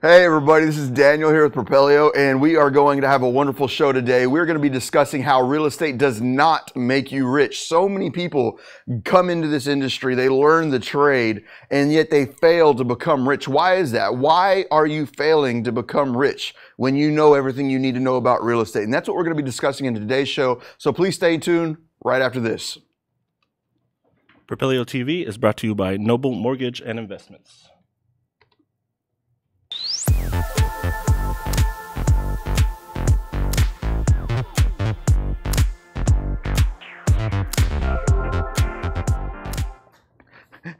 Hey everybody, this is Daniel here with Propelio, and we are going to have a wonderful show today. We're going to be discussing how real estate does not make you rich. So many people come into this industry, they learn the trade, and yet they fail to become rich. Why is that? Why are you failing to become rich when you know everything you need to know about real estate? And that's what we're going to be discussing in today's show. So please stay tuned right after this. Propelio TV is brought to you by Noble Mortgage and Investments.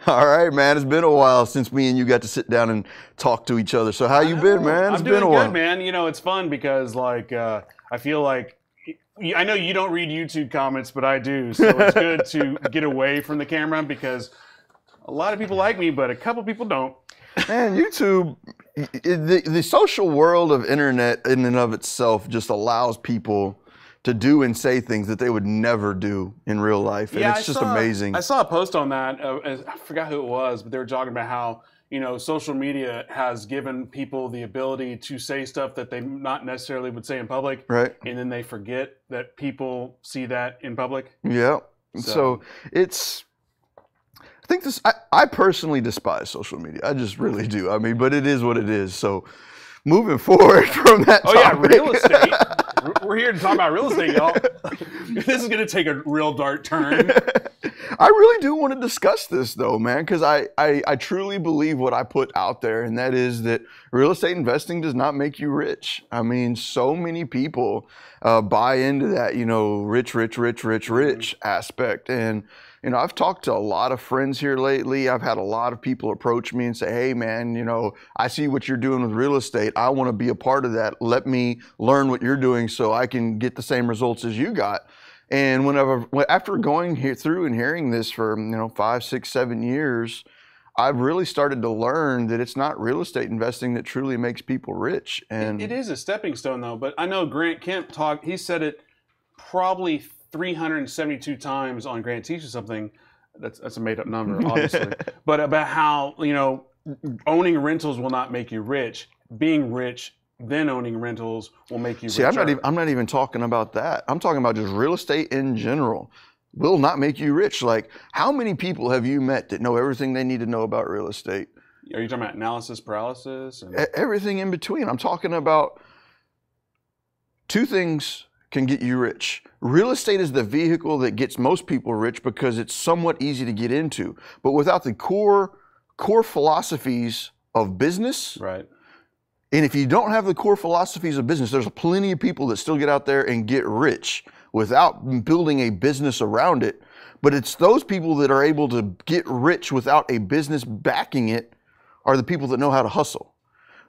All right, man. It's been a while since me and you got to sit down and talk to each other. So how you been, man? It's been a while. Good, man. You know, it's fun because I feel like I know you don't read YouTube comments, but I do. So it's good to get away from the camera because a lot of people like me, but a couple people don't. Man, YouTube, the social world of internet in and of itself just allows people to do and say things that they would never do in real life. And it's just amazing. I saw a post on that. I forgot who it was, but they were talking about how, you know, social media has given people the ability to say stuff that they not necessarily would say in public. Right. And then they forget that people see that in public. Yeah. So it's, I think this, I personally despise social media. I just really do. I mean, but it is what it is. So moving forward from that topic. Yeah, real estate. We're here to talk about real estate, y'all. This is going to take a real dark turn. I really do want to discuss this, though, man, because I truly believe what I put out there, and that is that real estate investing does not make you rich. I mean, so many people buy into that, you know, rich aspect. And, you know, I've talked to a lot of friends here lately. I've had a lot of people approach me and say, hey, man, you know, I see what you're doing with real estate. I want to be a part of that. Let me learn what you're doing so I can get the same results as you got. And after going through and hearing this for, you know, 5, 6, 7 years, I've really started to learn that it's not real estate investing that truly makes people rich. And it is a stepping stone, though. But I know Grant Kemp he said it probably 372 times on Grant Teaches Something. That's a made-up number, obviously. But about how, you know, owning rentals will not make you rich. Being rich, then owning rentals will make you richer. See, I'm not even talking about that. I'm talking about just real estate in general will not make you rich. Like, how many people have you met that know everything they need to know about real estate? Are you talking about analysis paralysis? Everything in between. I'm talking about two things can get you rich. Real estate is the vehicle that gets most people rich because it's somewhat easy to get into. But without the core philosophies of business, right? And if you don't have the core philosophies of business, there's plenty of people that still get out there and get rich without building a business around it. But it's those people that are able to get rich without a business backing it are the people that know how to hustle.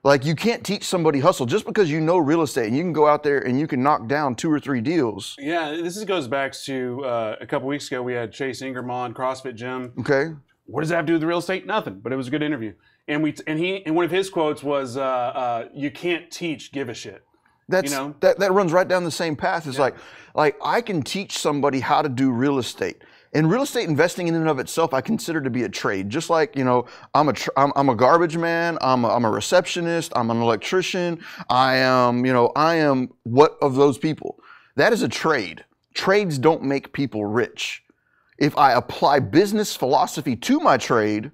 Like, you can't teach somebody hustle just because you know real estate and you can go out there and you can knock down 2 or 3 deals. Yeah, this goes back to a couple weeks ago. We had Chase Ingram on, CrossFit Gym. Okay. What does that have to do with real estate? Nothing, but it was a good interview. And one of his quotes was, "You can't teach, give a shit." That runs right down the same path. It's like I can teach somebody how to do real estate. And real estate investing in and of itself, I consider to be a trade. Just like, you know, I'm a garbage man, I'm a receptionist, I'm an electrician, I am what of those people. That is a trade. Trades don't make people rich. If I apply business philosophy to my trade,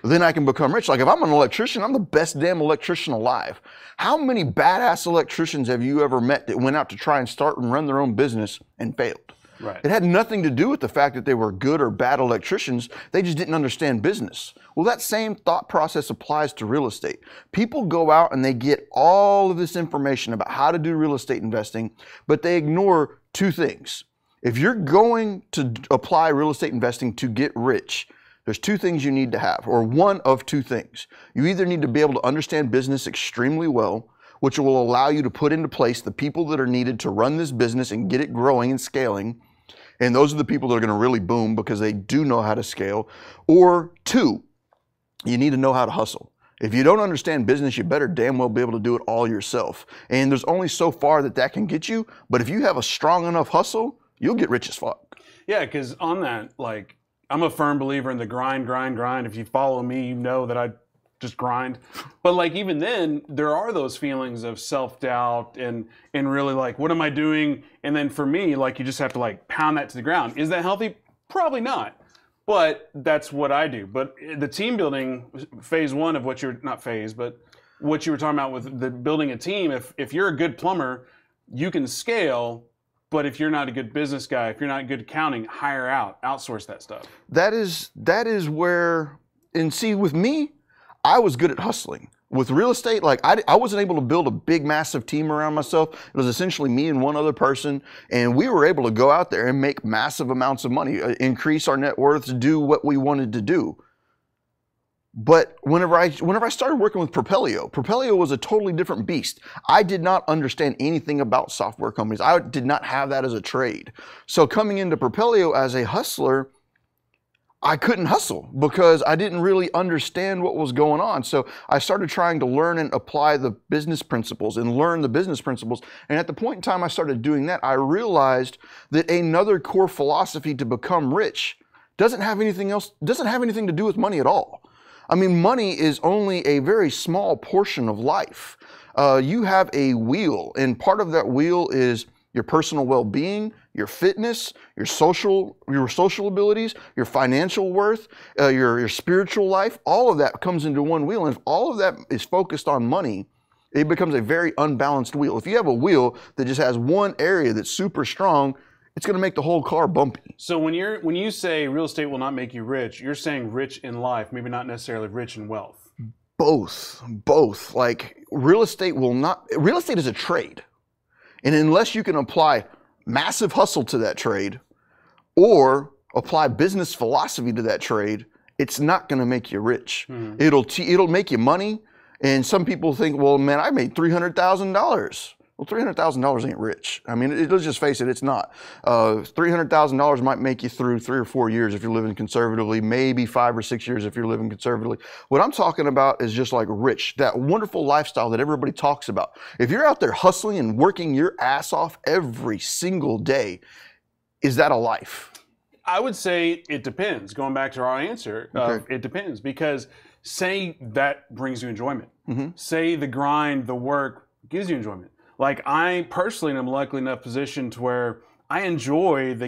then I can become rich. Like, if I'm an electrician, I'm the best damn electrician alive. How many badass electricians have you ever met that went out to try and start and run their own business and failed? Right. It had nothing to do with the fact that they were good or bad electricians. They just didn't understand business. Well, that same thought process applies to real estate. People go out and they get all of this information about how to do real estate investing, but they ignore 2 things. If you're going to apply real estate investing to get rich, there's 2 things you need to have, or one of 2 things. You either need to be able to understand business extremely well, which will allow you to put into place the people that are needed to run this business and get it growing and scaling. And those are the people that are going to really boom because they do know how to scale. Or 2, you need to know how to hustle. If you don't understand business, you better damn well be able to do it all yourself. And there's only so far that can get you. But if you have a strong enough hustle, you'll get rich as fuck. Yeah, because on that, like, I'm a firm believer in the grind, grind, grind. If you follow me, you know that I just grind. But like even then, there are those feelings of self-doubt and really like, what am I doing? And then for me, like you just have to like pound that to the ground. Is that healthy? Probably not. But that's what I do. But the team building, phase one of what you're, not phase, but what you were talking about with the building a team, if you're a good plumber, you can scale. But if you're not a good business guy, if you're not good at accounting, hire out, outsource that stuff. That is where, and see with me, I was good at hustling. With real estate, like I wasn't able to build a big, massive team around myself. It was essentially me and one other person, and we were able to go out there and make massive amounts of money, increase our net worth, do what we wanted to do. But whenever I started working with Propelio was a totally different beast. I did not understand anything about software companies. I did not have that as a trade. So coming into Propelio as a hustler, I couldn't hustle because I didn't really understand what was going on. So I started trying to learn and apply the business principles and learn the business principles. And at the point in time I started doing that, I realized that another core philosophy to become rich doesn't have anything to do with money at all. I mean, money is only a very small portion of life. You have a wheel, and part of that wheel is your personal well-being, your fitness, your social abilities, your financial worth, your spiritual life. All of that comes into one wheel, and if all of that is focused on money, it becomes a very unbalanced wheel. If you have a wheel that just has one area that's super strong, it's going to make the whole car bumpy. So when you say real estate will not make you rich, you're saying rich in life, maybe not necessarily rich in wealth. Both. Like real estate is a trade. And unless you can apply massive hustle to that trade or apply business philosophy to that trade, it's not going to make you rich. It'll make you money. And some people think, well, man, I made $300,000. Well, $300,000 ain't rich. I mean, let's just face it, it's not. $300,000 might make you through 3 or 4 years if you're living conservatively, maybe 5 or 6 years if you're living conservatively. What I'm talking about is just like rich, that wonderful lifestyle that everybody talks about. If you're out there hustling and working your ass off every single day, is that a life? I would say it depends. Going back to our answer, it depends. Because say that brings you enjoyment. Say the grind, the work gives you enjoyment. Like I personally am luckily enough positioned to where I enjoy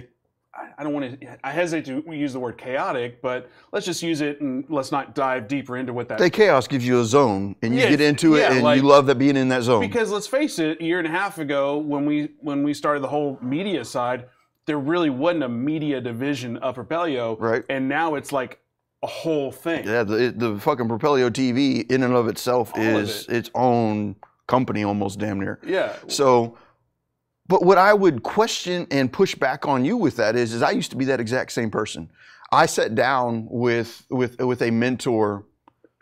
I hesitate to use the word chaotic, but let's just use it and let's not dive deeper into what that. The chaos gives you a zone and you get into it and you love that being in that zone. Because let's face it, a year and a half ago when we started the whole media side, there really wasn't a media division of Propelio. Right. And now it's like a whole thing. Yeah, the fucking Propelio TV in and of itself is its own company almost damn near. Yeah. So, but what I would question and push back on you with that is I used to be that exact same person. I sat down with a mentor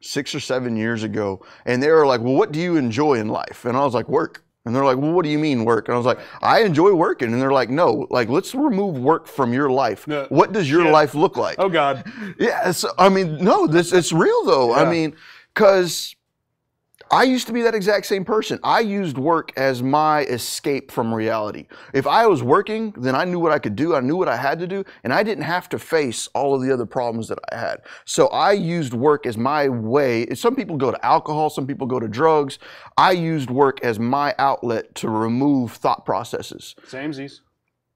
6 or 7 years ago, and they were like, well, what do you enjoy in life? And I was like, work. And they're like, well, what do you mean work? And I was like, I enjoy working. And they're like, no, like, let's remove work from your life. No. What does your life look like? Oh, God. Yeah. So, I mean, no, it's real, though. Yeah. I mean, because I used to be that exact same person. I used work as my escape from reality. If I was working, then I knew what I could do. I knew what I had to do, and I didn't have to face all of the other problems that I had. So I used work as my way. Some people go to alcohol, some people go to drugs. I used work as my outlet to remove thought processes. Samesies.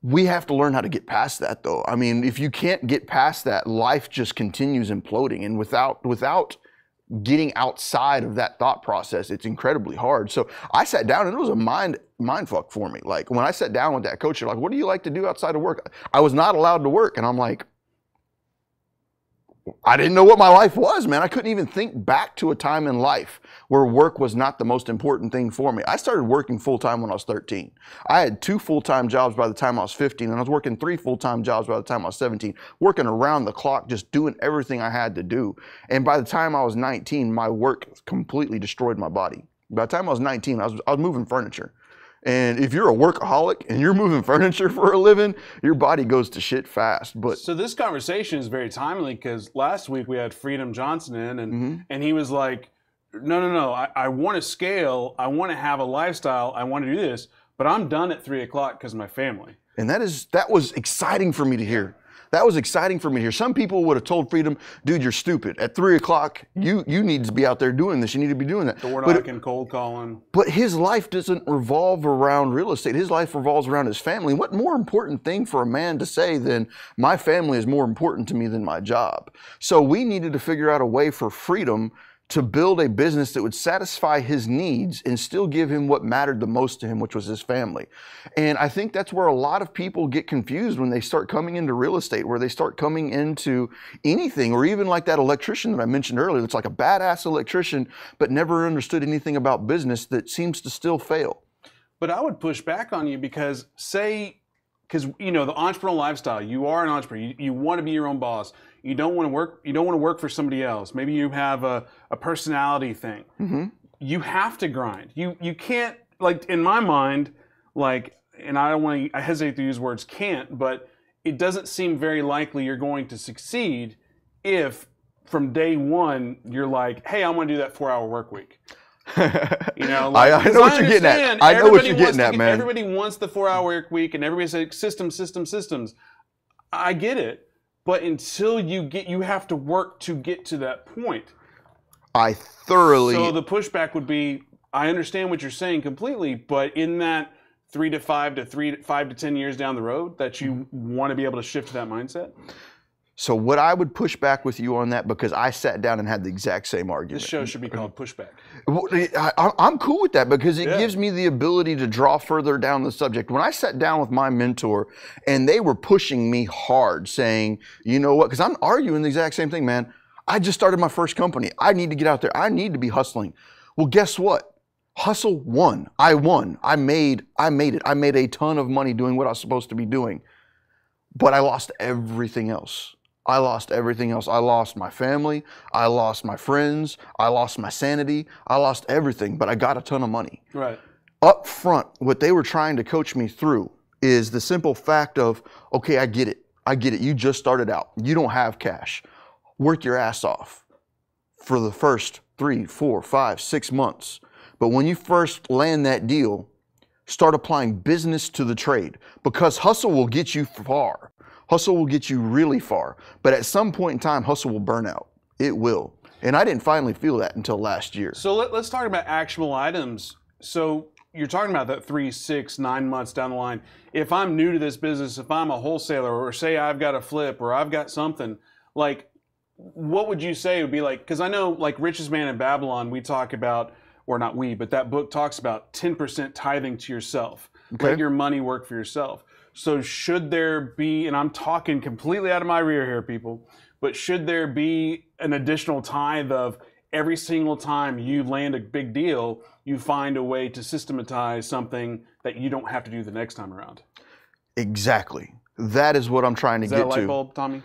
We have to learn how to get past that, though. I mean, if you can't get past that, life just continues imploding, and without getting outside of that thought process, it's incredibly hard. So I sat down and it was a mind fuck for me. Like when I sat down with that coach, they're like, what do you like to do outside of work? I was not allowed to work. And I'm like, I didn't know what my life was, man. I couldn't even think back to a time in life where work was not the most important thing for me. I started working full-time when I was 13. I had 2 full-time jobs by the time I was 15, and I was working 3 full-time jobs by the time I was 17, working around the clock, just doing everything I had to do. And by the time I was 19, my work completely destroyed my body. By the time I was 19, I was moving furniture. And if you're a workaholic and you're moving furniture for a living, your body goes to shit fast. But so this conversation is very timely because last week we had Freedom Johnson in, and he was like, no. I want to scale. I want to have a lifestyle. I want to do this, but I'm done at 3 o'clock because of my family. And that was exciting for me to hear. That was exciting for me to hear. Some people would have told Freedom, dude, you're stupid. At 3 o'clock, you need to be out there doing this. You need to be doing that. Door knocking, cold calling. But his life doesn't revolve around real estate. His life revolves around his family. What more important thing for a man to say than my family is more important to me than my job? So we needed to figure out a way for Freedom to build a business that would satisfy his needs and still give him what mattered the most to him, which was his family. And I think that's where a lot of people get confused when they start coming into real estate, where they start coming into anything, or even like that electrician that I mentioned earlier, that's like a badass electrician, but never understood anything about business, that seems to still fail. But I would push back on you because because the entrepreneurial lifestyle, you are an entrepreneur, you want to be your own boss. You don't want to work for somebody else. Maybe you have a personality thing. Mm-hmm. You have to grind. You can't, like, in my mind, like, and I hesitate to use words can't, but it doesn't seem very likely you're going to succeed if from day one you're like, hey, I want to do that 4-hour work week. I know what you're getting at. I know what you're getting at, man. Everybody wants the 4-hour work week, and everybody says systems. I get it. But until you have to work to get to that point. So the pushback would be, I understand what you're saying completely, but in that 5 to 10 years down the road, that you want to be able to shift to that mindset. So what I would push back with you on that, because I sat down and had the exact same argument. This show should be called Pushback. I'm cool with that, because it gives me the ability to draw further down the subject. When I sat down with my mentor and they were pushing me hard, saying, you know what, because I'm arguing the exact same thing, man. I just started my first company. I need to get out there. I need to be hustling. Well, guess what? Hustle won. I won. I made it. I made a ton of money doing what I was supposed to be doing. But I lost everything else. I lost my family. I lost my friends. I lost my sanity. I lost everything, but I got a ton of money. Right. Up front, what they were trying to coach me through is the simple fact of, okay, I get it. You just started out. You don't have cash. Work your ass off for the first 3, 4, 5, 6 months. But when you first land that deal, start applying business to the trade, because hustle will get you far. Hustle will get you really far. But at some point in time, hustle will burn out. It will. And I didn't finally feel that until last year. So let's talk about actionable items. So you're talking about that 3, 6, 9 months down the line. If I'm new to this business, if I'm a wholesaler, or say I've got a flip, or I've got something, like, what would you say would be like, because I know, like, Richest Man in Babylon, we talk about, or not we, but that book talks about 10% tithing to yourself. Okay. Let your money work for yourself. So should there be, and I'm talking completely out of my rear here, people, but should there be an additional tithe of every single time you land a big deal, you find a way to systematize something that you don't have to do the next time around? Exactly. That is what I'm trying to get to. Is that a light bulb, Tommy?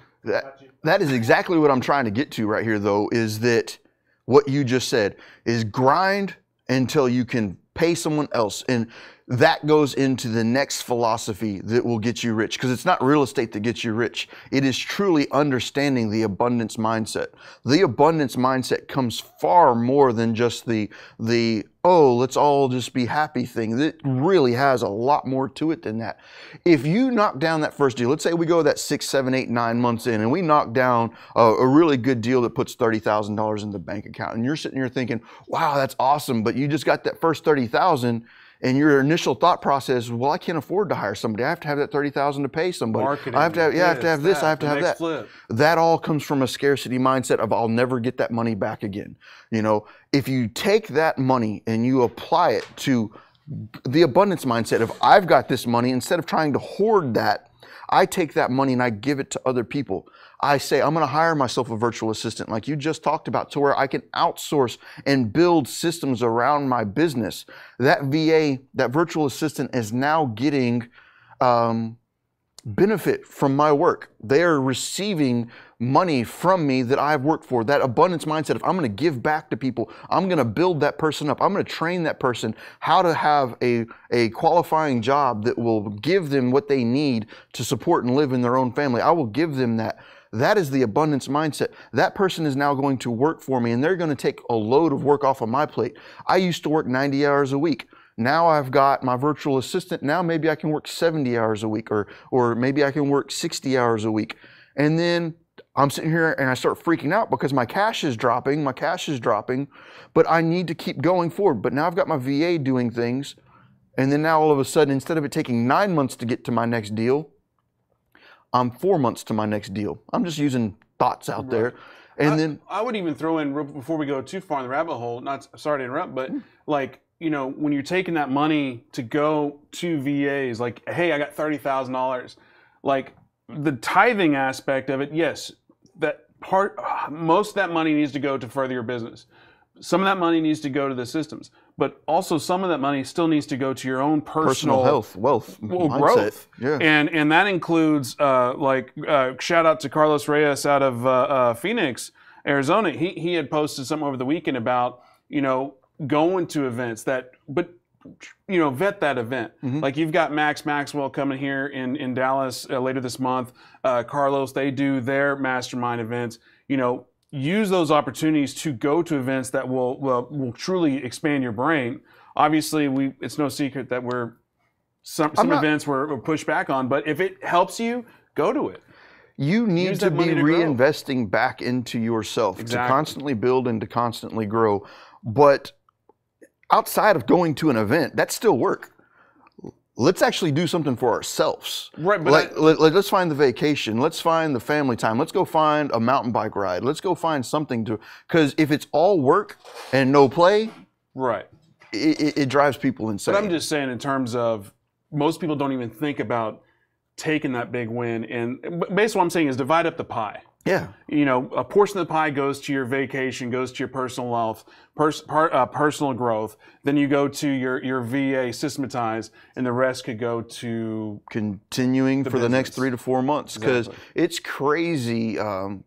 That is exactly what I'm trying to get to right here, though, is that what you just said is grind until you can pay someone else. And that goes into the next philosophy that will get you rich, because it's not real estate that gets you rich. It is truly understanding the abundance mindset. The abundance mindset comes far more than just the oh, let's all just be happy thing. It really has a lot more to it than that. If you knock down that first deal, let's say we go that 6, 7, 8, 9 months in, and we knock down a really good deal that puts $30,000 in the bank account, and you're sitting here thinking, wow, that's awesome, but you just got that first $30,000. And your initial thought process is, well, I can't afford to hire somebody. I have to have that $30,000 to pay somebody. Marketing, I have to have this, I have to have that. Flip. That all comes from a scarcity mindset of, I'll never get that money back again. You know, if you take that money and you apply it to the abundance mindset of, I've got this money, instead of trying to hoard that, I take that money and I give it to other people. I say, I'm going to hire myself a virtual assistant, like you just talked about, to where I can outsource and build systems around my business. That VA, that virtual assistant, is now getting benefit from my work. They are receiving money from me that I've worked for. That abundance mindset of, I'm going to give back to people. I'm going to build that person up. I'm going to train that person how to have a qualifying job that will give them what they need to support and live in their own family. I will give them that. That is the abundance mindset. That person is now going to work for me, and they're going to take a load of work off of my plate. I used to work 90 hours a week. Now I've got my virtual assistant. Now maybe I can work 70 hours a week, or maybe I can work 60 hours a week. And then I'm sitting here and I start freaking out because my cash is dropping, but I need to keep going forward. But now I've got my VA doing things. And then now all of a sudden, instead of it taking 9 months to get to my next deal, I'm 4 months to my next deal. I'm just using thoughts out there. And then I would even throw in, before we go too far in the rabbit hole, sorry to interrupt, but like, you know, when you're taking that money to go to VAs, like, hey, I got $30,000, like the tithing aspect of it, yes, most of that money needs to go to further your business. Some of that money needs to go to the systems, but also some of that money still needs to go to your own personal health, wealth, mindset. Growth. Yeah. And that includes shout out to Carlos Reyes out of Phoenix, Arizona. He had posted something over the weekend about, you know, going to events but you know, vet that event. Like you've got Max Maxwell coming here in Dallas later this month. Carlos, they do their mastermind events. You know, use those opportunities to go to events that will truly expand your brain. Obviously, it's no secret that some events we're pushed back on, but if it helps you, go to it. You need to be reinvesting back into yourself to constantly build and to constantly grow. But outside of going to an event, that's still work. Let's actually do something for ourselves. Right, but let's find the vacation. Let's find the family time. Let's go find a mountain bike ride. Let's go find something to, because if it's all work and no play, right, it drives people insane. But I'm just saying, in terms of most people don't even think about taking that big win. And basically what I'm saying is divide up the pie. Yeah. You know, a portion of the pie goes to your vacation, goes to your personal wealth, personal growth. Then you go to your VA systematize, and the rest could go to continuing for the next 3 to 4 months. Because it's crazy.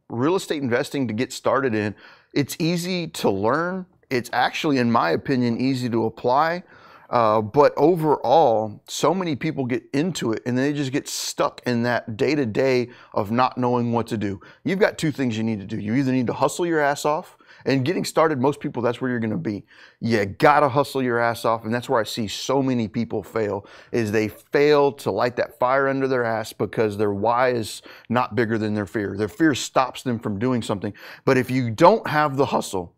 Real estate investing to get started in, it's easy to learn. It's actually, in my opinion, easy to apply. But overall, so many people get into it and they just get stuck in that day-to-day of not knowing what to do. You've got two things you need to do. You either need to hustle your ass off, and getting started, most people, that's where you're going to be. You got to hustle your ass off, and that's where I see so many people fail, is they fail to light that fire under their ass because their why is not bigger than their fear. Their fear stops them from doing something. But if you don't have the hustle,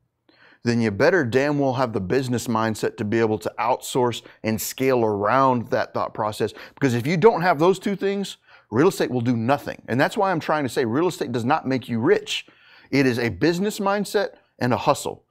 then you better damn well have the business mindset to be able to outsource and scale around that thought process. Because if you don't have those two things, real estate will do nothing. And that's why I'm trying to say real estate does not make you rich. It is a business mindset and a hustle.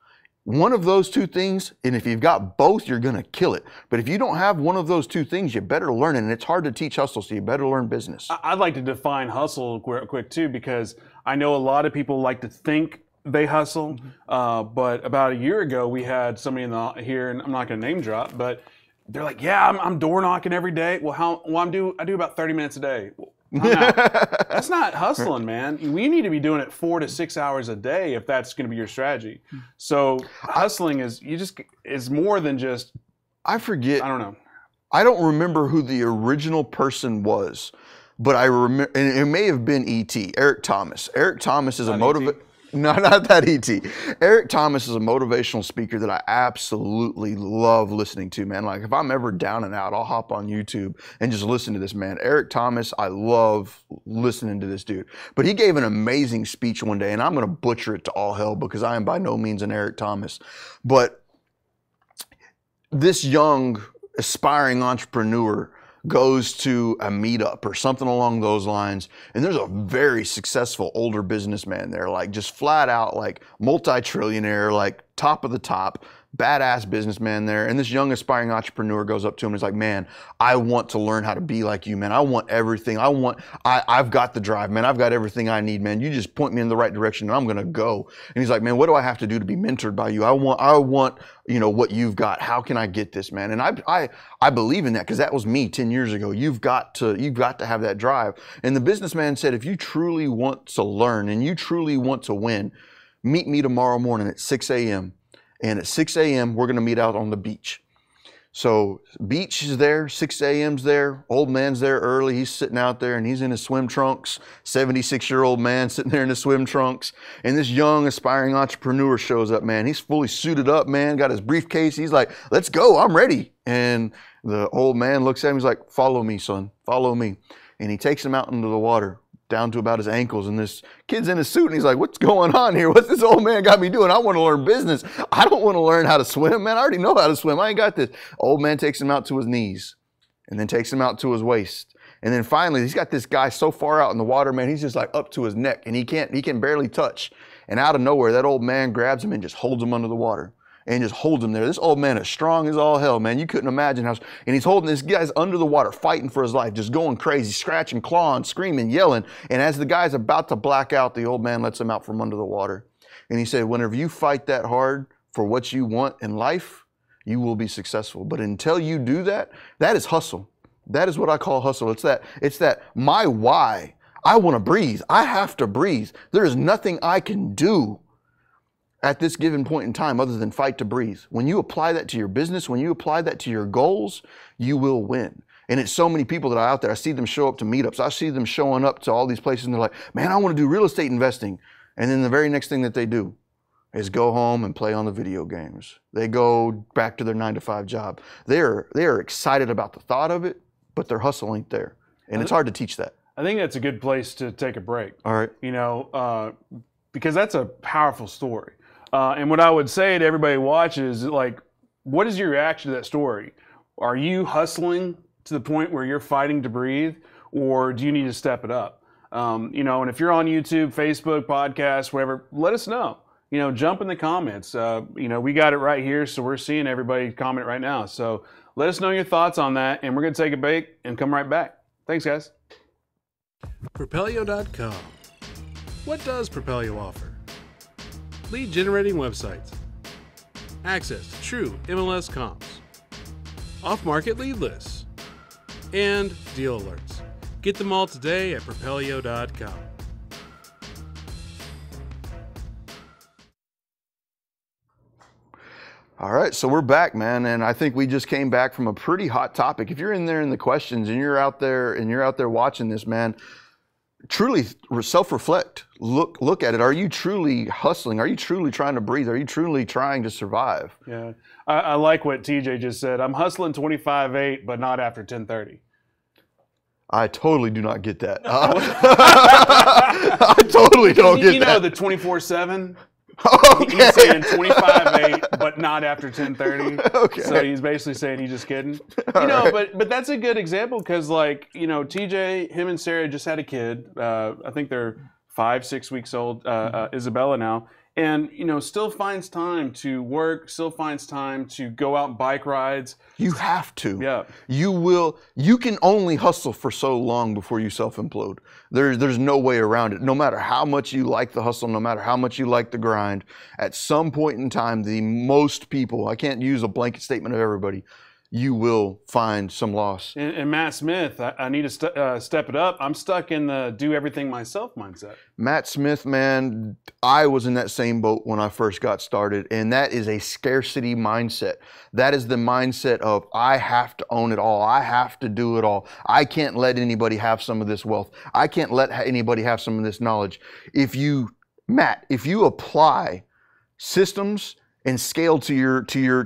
One of those two things, and if you've got both, you're going to kill it. But if you don't have one of those two things, you better learn it. And it's hard to teach hustle, so you better learn business. I'd like to define hustle quick too, because I know a lot of people like to think they hustle, but about a year ago we had somebody here, and I'm not going to name drop, but they're like, "Yeah, I'm door knocking every day." Well, I do about 30 minutes a day. Well, that's not hustling, man. We need to be doing it 4 to 6 hours a day if that's going to be your strategy. So hustling is more than just. I forget. I don't know. I don't remember who the original person was, but I remember, and it may have been E.T. Eric Thomas. Eric Thomas is No, not that E.T. Eric Thomas is a motivational speaker that I absolutely love listening to, man. Like, if I'm ever down and out, I'll hop on YouTube and just listen to this, man. Eric Thomas, I love listening to this dude. But he gave an amazing speech one day, and I'm going to butcher it to all hell because I am by no means an Eric Thomas. But this young, aspiring entrepreneur goes to a meetup or something along those lines, and there's a very successful older businessman there, like just flat out like multi-trillionaire, like top of the top, badass businessman there. And this young aspiring entrepreneur goes up to him and is like, "Man, I want to learn how to be like you, man. I want everything. I've got the drive, man. I've got everything I need, man. You just point me in the right direction and I'm going to go." And he's like, "Man, what do I have to do to be mentored by you? I want, you know, what you've got. How can I get this, man?" And I believe in that, because that was me 10 years ago. You've got to have that drive. And the businessman said, "If you truly want to learn and you truly want to win, meet me tomorrow morning at 6 a.m. And at 6 a.m., we're going to meet out on the beach." So beach is there, 6 a.m.'s there, old man's there early. He's sitting out there and he's in his swim trunks, 76-year-old man sitting there in his swim trunks. And this young aspiring entrepreneur shows up, man. He's fully suited up, man, got his briefcase. He's like, let's go, I'm ready. And the old man looks at him, he's like, follow me, son, follow me. And he takes him out into the water, down to about his ankles, and this kid's in his suit and he's like, what's going on here? What's this old man got me doing? I want to learn business. I don't want to learn how to swim, man. I already know how to swim. I ain't got this. Old man takes him out to his knees and then takes him out to his waist. And then finally, he's got this guy so far out in the water, man, he's just like up to his neck and he can barely touch. And out of nowhere, that old man grabs him and just holds him under the water. And just holds him there. This old man is strong as all hell, man. You couldn't imagine how, and he's holding this guy's under the water, fighting for his life, just going crazy, scratching, clawing, screaming, yelling. And as the guy's about to black out, the old man lets him out from under the water. And he said, whenever you fight that hard for what you want in life, you will be successful. But until you do that, that is hustle. That is what I call hustle. It's that my why. I want to breathe. I have to breathe. There is nothing I can do at this given point in time other than fight to breathe. When you apply that to your business, when you apply that to your goals, you will win. And it's so many people that are out there. I see them show up to meetups. I see them showing up to all these places and they're like, man, I want to do real estate investing. And then the very next thing that they do is go home and play on the video games. They go back to their 9-to-5 job. They are excited about the thought of it, but their hustle ain't there. And it's hard to teach that. I think that's a good place to take a break. All right. You know, because that's a powerful story. And what I would say to everybody who watches, like, what is your reaction to that story? Are you hustling to the point where you're fighting to breathe, or do you need to step it up? You know, and if you're on YouTube, Facebook, podcast, whatever, let us know. You know, jump in the comments. You know, we got it right here, so we're seeing everybody comment right now. So let us know your thoughts on that, and we're going to take a break and come right back. Thanks, guys. Propelio.com. What does Propelio offer? Lead generating websites, access to true MLS comps, off-market lead lists, and deal alerts. Get them all today at Propelio.com. All right, so we're back, man, and I think we just came back from a pretty hot topic. If you're in there in the questions and you're out there watching this, man, truly self-reflect. Look at it. Are you truly hustling? Are you truly trying to breathe? Are you truly trying to survive? Yeah, I like what TJ just said. I'm hustling 25/8, but not after 10:30. I totally do not get that. I totally don't get that. You know the 24/7. Okay. He's saying 25/8, but not after 10:30. Okay. So he's basically saying he's just kidding. You know, but that's a good example because, like, you know, TJ, him and Sarah just had a kid. I think they're 5-6 weeks old. Isabella now, and you know, still finds time to work. Still finds time to go out and bike rides. You have to. Yeah. You can only hustle for so long before you self-implode. There's no way around it. No matter how much you like the hustle, no matter how much you like the grind, at some point in time, the most people, I can't use a blanket statement of everybody, you will find some loss. And Matt Smith, I need to step it up. I'm stuck in the do everything myself mindset. Matt Smith, man, I was in that same boat when I first got started, and that is a scarcity mindset. That is the mindset of I have to own it all. I have to do it all. I can't let anybody have some of this wealth. I can't let anybody have some of this knowledge. If you apply systems and scale to your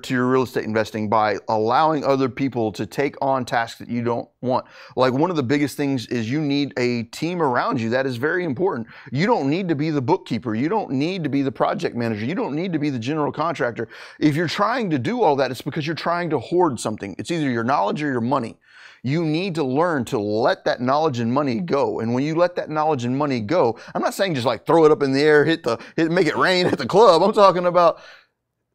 real estate investing by allowing other people to take on tasks that you don't want. Like, one of the biggest things is you need a team around you. That is very important. You don't need to be the bookkeeper. You don't need to be the project manager. You don't need to be the general contractor. If you're trying to do all that, it's because you're trying to hoard something. It's either your knowledge or your money. You need to learn to let that knowledge and money go. And when you let that knowledge and money go, I'm not saying just like throw it up in the air, make it rain at the club. I'm talking about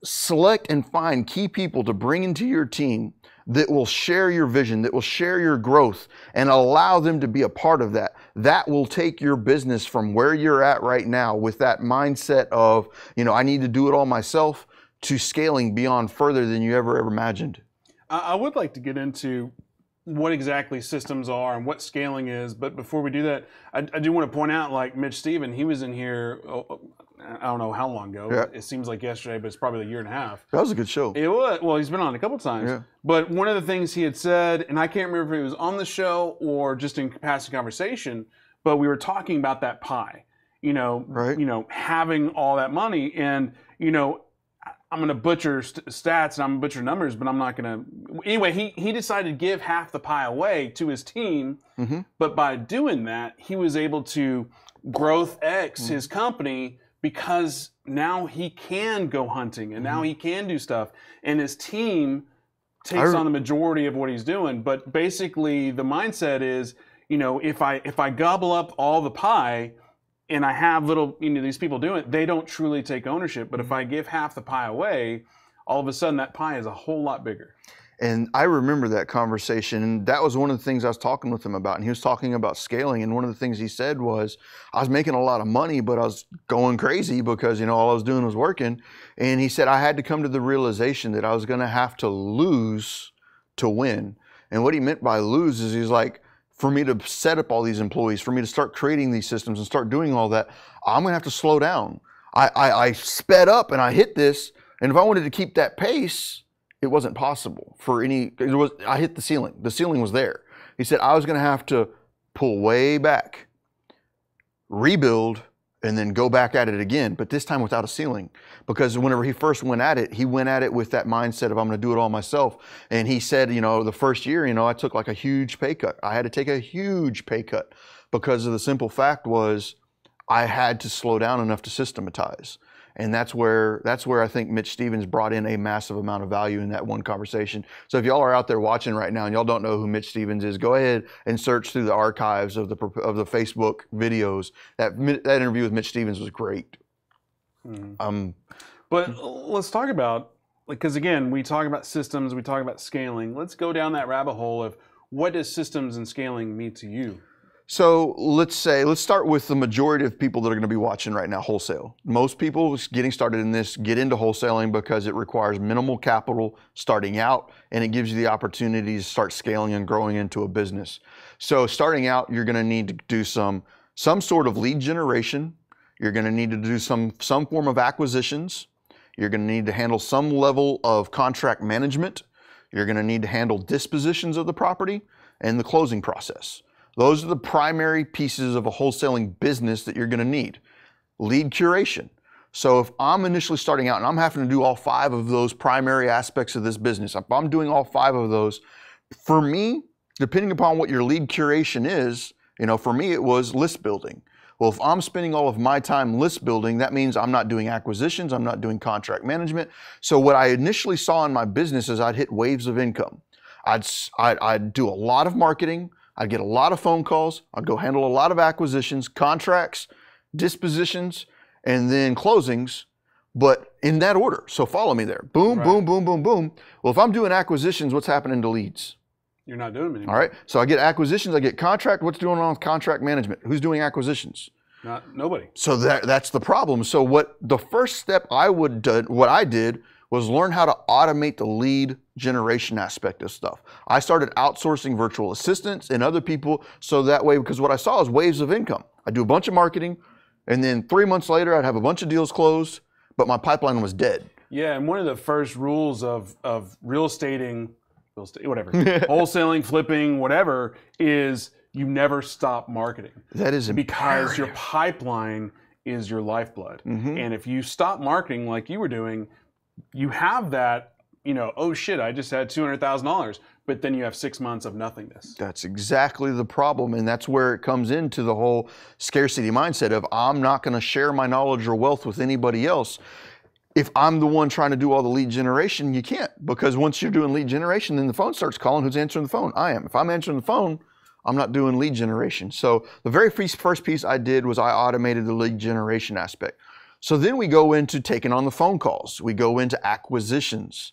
select and find key people to bring into your team that will share your vision, that will share your growth, and allow them to be a part of that. That will take your business from where you're at right now with that mindset of, you know, I need to do it all myself, to scaling beyond further than you ever imagined. I would like to get into what exactly systems are and what scaling is. But before we do that, I do want to point out, like Mitch Stephen, he was in here, I don't know how long ago. Yeah. It seems like yesterday, but it's probably a year and a half. That was a good show. It was. Well, he's been on a couple times. Yeah. But one of the things he had said, and I can't remember if it was on the show or just in past conversation, but we were talking about that pie. Right. Having all that money, and I'm going to butcher stats and I'm going to butcher numbers, but I'm not going to. Anyway, he decided to give half the pie away to his team, but by doing that, he was able to growth X his company, because now he can go hunting and now he can do stuff, and his team takes on the majority of what he's doing. But basically, the mindset is, if I gobble up all the pie, and I have little, these people doing it, they don't truly take ownership. But if I give half the pie away, all of a sudden that pie is a whole lot bigger. And I remember that conversation, and that was one of the things I was talking with him about. And he was talking about scaling, and one of the things he said was, I was making a lot of money, but I was going crazy because, all I was doing was working. And he said, I had to come to the realization that I was gonna have to lose to win. And what he meant by lose is, he's like, for me to set up all these employees, for me to start creating these systems and start doing all that, I'm gonna have to slow down. I sped up and I hit this, and if I wanted to keep that pace, it wasn't possible for I hit the ceiling. The ceiling was there. He said I was gonna have to pull way back, rebuild, and then go back at it again, but this time without a ceiling. Because whenever he first went at it with that mindset of, I'm gonna do it all myself. And he said, the first year, I took like a huge pay cut. I had to take a huge pay cut because of the simple fact was I had to slow down enough to systematize. And that's where I think Mitch Stevens brought in a massive amount of value in that one conversation. So if y'all are out there watching right now and y'all don't know who Mitch Stevens is, go ahead and search through the archives of the Facebook videos. That interview with Mitch Stevens was great. But let's talk about, because again, we talk about systems, we talk about scaling. Let's go down that rabbit hole of what does systems and scaling mean to you? So let's start with the majority of people that are going to be watching right now, wholesale. Most people getting started in this get into wholesaling because it requires minimal capital starting out, and it gives you the opportunity to start scaling and growing into a business. So starting out, you're going to need to do some sort of lead generation. You're going to need to do some form of acquisitions. You're going to need to handle some level of contract management. You're going to need to handle dispositions of the property and the closing process. Those are the primary pieces of a wholesaling business that you're going to need. Lead curation. So if I'm initially starting out and I'm having to do all 5 of those primary aspects of this business, if I'm doing all 5 of those, for me, depending upon what your lead curation is, for me it was list building. Well, if I'm spending all of my time list building, that means I'm not doing acquisitions, I'm not doing contract management. So what I initially saw in my business is I'd hit waves of income. I'd do a lot of marketing, I'd get a lot of phone calls, I'd go handle a lot of acquisitions, contracts, dispositions, and then closings, but in that order. So follow me there. Boom, boom, boom, boom, boom. Well, if I'm doing acquisitions, what's happening to leads? You're not doing them anymore. All right. So I get acquisitions, I get contract. What's going on with contract management? Who's doing acquisitions? Nobody. So that's the problem. So what the first step what I did was learn how to automate the lead generation aspect of stuff. I started outsourcing virtual assistants and other people, so that way, because what I saw is waves of income. I do a bunch of marketing, and then 3 months later, I'd have a bunch of deals closed, but my pipeline was dead. Yeah, and one of the first rules of whatever, wholesaling, flipping, whatever, is you never stop marketing. That is because your pipeline is your lifeblood. And if you stop marketing like you were doing, you have that, oh shit, I just had $200,000, but then you have 6 months of nothingness. That's exactly the problem, and that's where it comes into the whole scarcity mindset of I'm not going to share my knowledge or wealth with anybody else. If I'm the one trying to do all the lead generation, you can't, because once you're doing lead generation, then the phone starts calling. Who's answering the phone? I am. If I'm answering the phone, I'm not doing lead generation. So the very first piece I did was I automated the lead generation aspect. So then we go into taking on the phone calls. We go into acquisitions.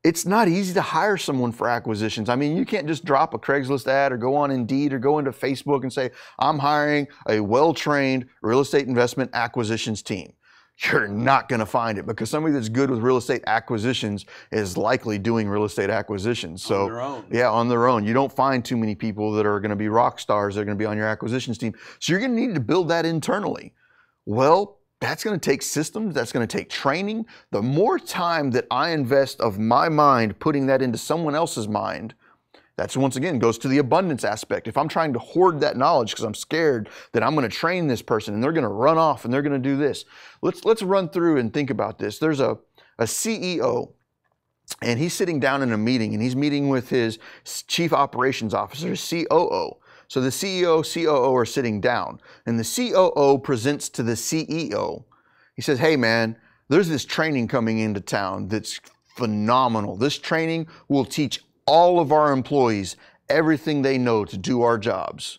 It's not easy to hire someone for acquisitions. I mean, you can't just drop a Craigslist ad or go on Indeed or go into Facebook and say, I'm hiring a well-trained real estate investment acquisitions team. you're not going to find it, because somebody that's good with real estate acquisitions is likely doing real estate acquisitions. So On their own. yeah, on their own. You don't find too many people that are going to be rock stars that are going to be on your acquisitions team. So you're going to need to build that internally. Well, that's going to take systems. That's going to take training. The more time that I invest of my mind putting that into someone else's mind, that's once again goes to the abundance aspect. If I'm trying to hoard that knowledge because I'm scared that I'm going to train this person and they're going to run off and they're going to do this. Let's run through and think about this. There's a CEO, and he's sitting down in a meeting, and he's meeting with his chief operations officer, his COO. So the CEO, COO are sitting down, and the COO presents to the CEO. He says, hey man, there's this training coming into town that's phenomenal. This training will teach all of our employees everything they know to do our jobs.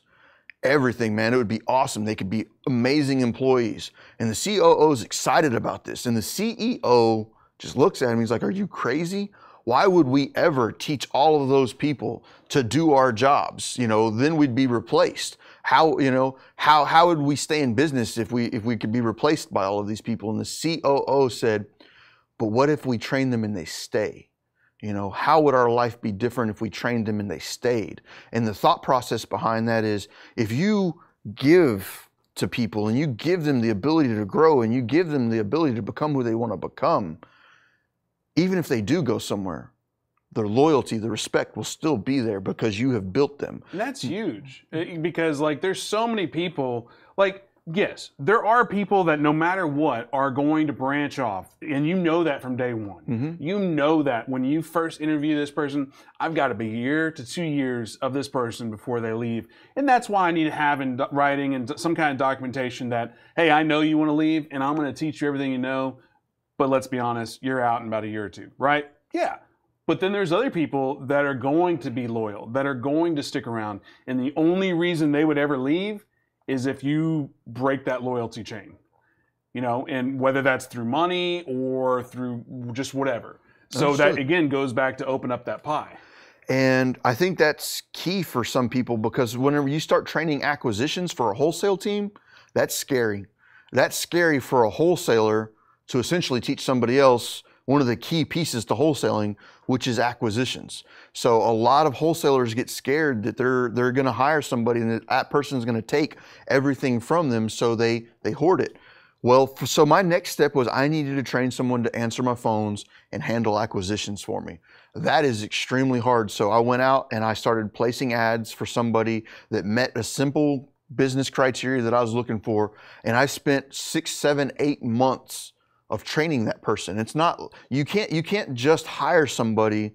Everything, man. It would be awesome. They could be amazing employees. And the COO is excited about this. And the CEO just looks at him. He's like, are you crazy? Why would we ever teach all of those people to do our jobs? You know, then we'd be replaced. How would we stay in business if we could be replaced by all of these people? And the COO said, but what if we train them and they stay? You know, how would our life be different if we trained them and they stayed? And the thought process behind that is, if you give to people and you give them the ability to grow and you give them the ability to become who they want to become, even if they do go somewhere, their loyalty, the respect will still be there because you have built them. And that's huge, because like there's so many people, like, yes, there are people that no matter what are going to branch off, and you know that from day one. Mm-hmm. You know that when you first interview this person, I've got to be a year to 2 years of this person before they leave. And that's why I need to have in writing and some kind of documentation that, hey, I know you want to leave and I'm going to teach you everything you know, but let's be honest, you're out in about a year or two, right? Yeah. But then there's other people that are going to be loyal, that are going to stick around. And the only reason they would ever leave is if you break that loyalty chain, you know, and whether that's through money or through just whatever. So Absolutely. that, again, goes back to open up that pie. And I think that's key for some people, because whenever you start training acquisitions for a wholesale team, that's scary. That's scary for a wholesaler to essentially teach somebody else one of the key pieces to wholesaling, which is acquisitions. So a lot of wholesalers get scared that they're going to hire somebody and that person's going to take everything from them, so they hoard it. Well, so my next step was I needed to train someone to answer my phones and handle acquisitions for me. That is extremely hard. So I went out and I started placing ads for somebody that met a simple business criteria that I was looking for, and I spent 6, 7, 8 months of training that person. It's not, you can't just hire somebody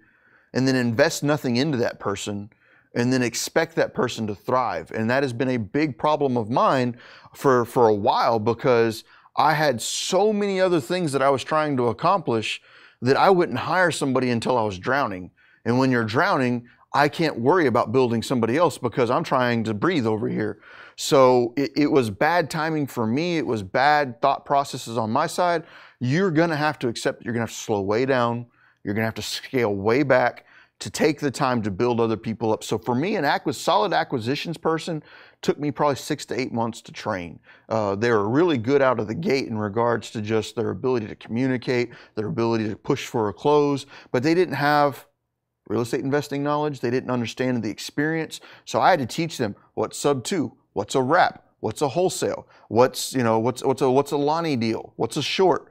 and then invest nothing into that person and then expect that person to thrive. And that has been a big problem of mine for a while, because I had so many other things that I was trying to accomplish that I wouldn't hire somebody until I was drowning. And when you're drowning, I can't worry about building somebody else because I'm trying to breathe over here. So it was bad timing for me. It was bad thought processes on my side. You're going to have to accept, you're going to have to slow way down. You're going to have to scale way back to take the time to build other people up. So for me, an solid acquisitions person took me probably 6 to 8 months to train. They were really good out of the gate in regards to just their ability to communicate, their ability to push for a close, but they didn't have real estate investing knowledge. They didn't understand the experience. So I had to teach them what's sub 2, what's a wrap, what's a wholesale, what's a Lonnie deal, what's a short.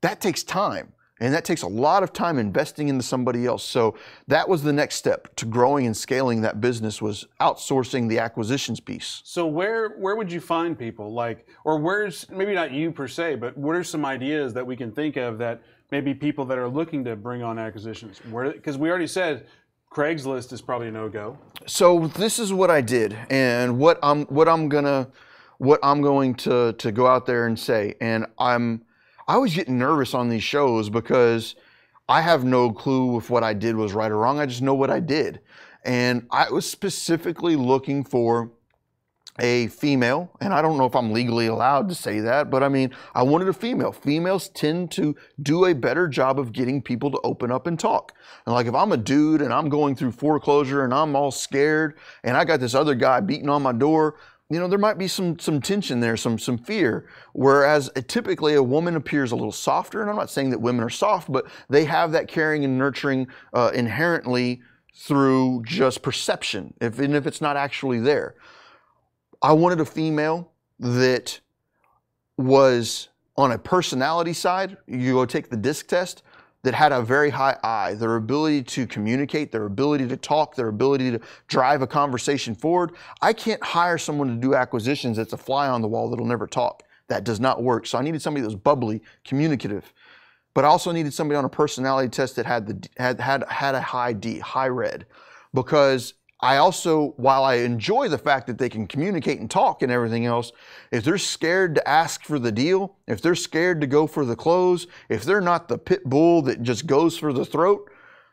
That takes time, and that takes a lot of time investing into somebody else. So that was the next step to growing and scaling that business, was outsourcing the acquisitions piece. So where would you find people, like, or where's, maybe not you per se, but what are some ideas that we can think of that maybe people that are looking to bring on acquisitions? Because we already said Craigslist is probably a no-go. So this is what I did, and what I'm going to go out there and say. And I was getting nervous on these shows because I have no clue if what I did was right or wrong. I just know what I did. And I was specifically looking for a female, and I don't know if I'm legally allowed to say that, but I mean, I wanted a female. Females tend to do a better job of getting people to open up and talk. And like, if I'm a dude and I'm going through foreclosure and I'm all scared and I got this other guy beating on my door, there might be some tension there, some fear. Whereas typically a woman appears a little softer, and I'm not saying that women are soft, but they have that caring and nurturing inherently through just perception, even if it's not actually there. I wanted a female that was on a personality side. You go take the DISC test, that had a very high I, their ability to communicate, their ability to talk, their ability to drive a conversation forward. I can't hire someone to do acquisitions that's a fly on the wall that'll never talk. That does not work. So I needed somebody that was bubbly, communicative, but I also needed somebody on a personality test that had a high D, high red, because I also, while I enjoy the fact that they can communicate and talk and everything else, if they're scared to ask for the deal, if they're scared to go for the close, if they're not the pit bull that just goes for the throat,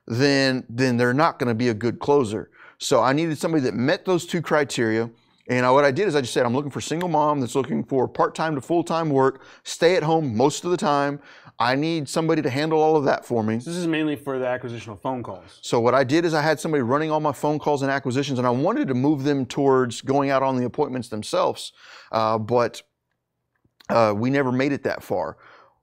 then they're not going to be a good closer. So I needed somebody that met those two criteria. And what I did is I just said, I'm looking for a single mom that's looking for part-time to full-time work, stay at home most of the time. I need somebody to handle all of that for me. This is mainly for the acquisition of phone calls. So what I did is I had somebody running all my phone calls and acquisitions, and I wanted to move them towards going out on the appointments themselves, but we never made it that far.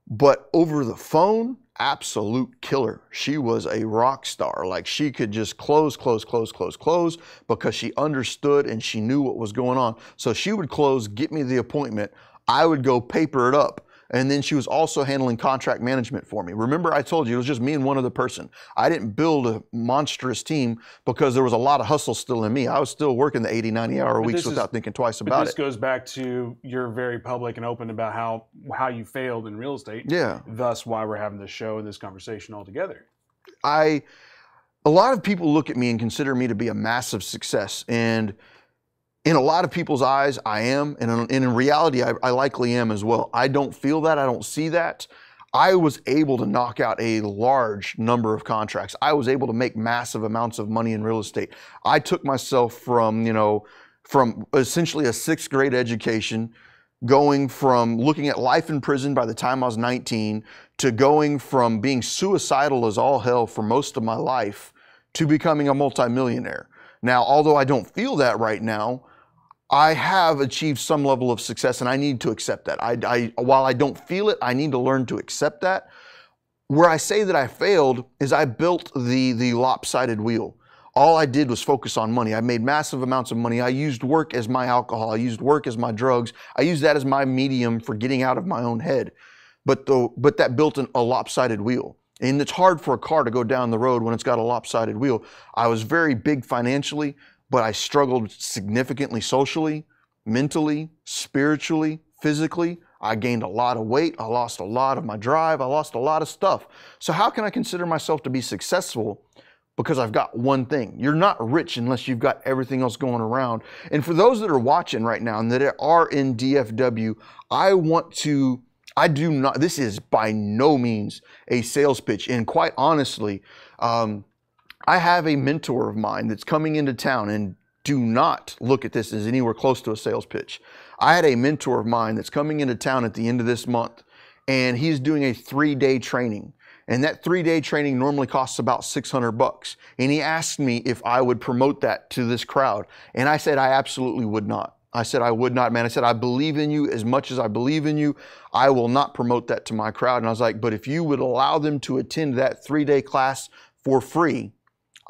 But over the phone, absolute killer. She was a rock star. Like, she could just close because she understood and she knew what was going on. So she would close, get me the appointment. I would go paper it up. And then she was also handling contract management for me. Remember, I told you it was just me and one other person. I didn't build a monstrous team because there was a lot of hustle still in me. I was still working the 80, 90-hour weeks without thinking twice about it. This goes back to you're very public and open about how you failed in real estate. Yeah. Thus why we're having this show and this conversation all together. A lot of people look at me and consider me to be a massive success. And in a lot of people's eyes, I am, and in reality, I likely am as well. I don't feel that, I don't see that. I was able to knock out a large number of contracts. I was able to make massive amounts of money in real estate. I took myself from essentially a 6th grade education, going from looking at life in prison by the time I was 19, to going from being suicidal as all hell for most of my life, to becoming a multimillionaire. Now, although I don't feel that right now, I have achieved some level of success, and I need to accept that. While I don't feel it, I need to learn to accept that. Where I say that I failed is I built the lopsided wheel. All I did was focus on money. I made massive amounts of money. I used work as my alcohol. I used work as my drugs. I used that as my medium for getting out of my own head. But that built a lopsided wheel. And it's hard for a car to go down the road when it's got a lopsided wheel. I was very big financially, but I struggled significantly socially, mentally, spiritually, physically. I gained a lot of weight. I lost a lot of my drive. I lost a lot of stuff. So how can I consider myself to be successful? Because I've got one thing. You're not rich unless you've got everything else going around. And for those that are watching right now and that are in DFW, this is by no means a sales pitch. And quite honestly, I have a mentor of mine that's coming into town, and do not look at this as anywhere close to a sales pitch. I had a mentor of mine that's coming into town at the end of this month, and he's doing a 3-day training. And that 3-day training normally costs about $600. And he asked me if I would promote that to this crowd. And I said, I absolutely would not. I said, I would not, man. I said, I believe in you as much as I believe in you. I will not promote that to my crowd. And I was like, but if you would allow them to attend that 3-day class for free,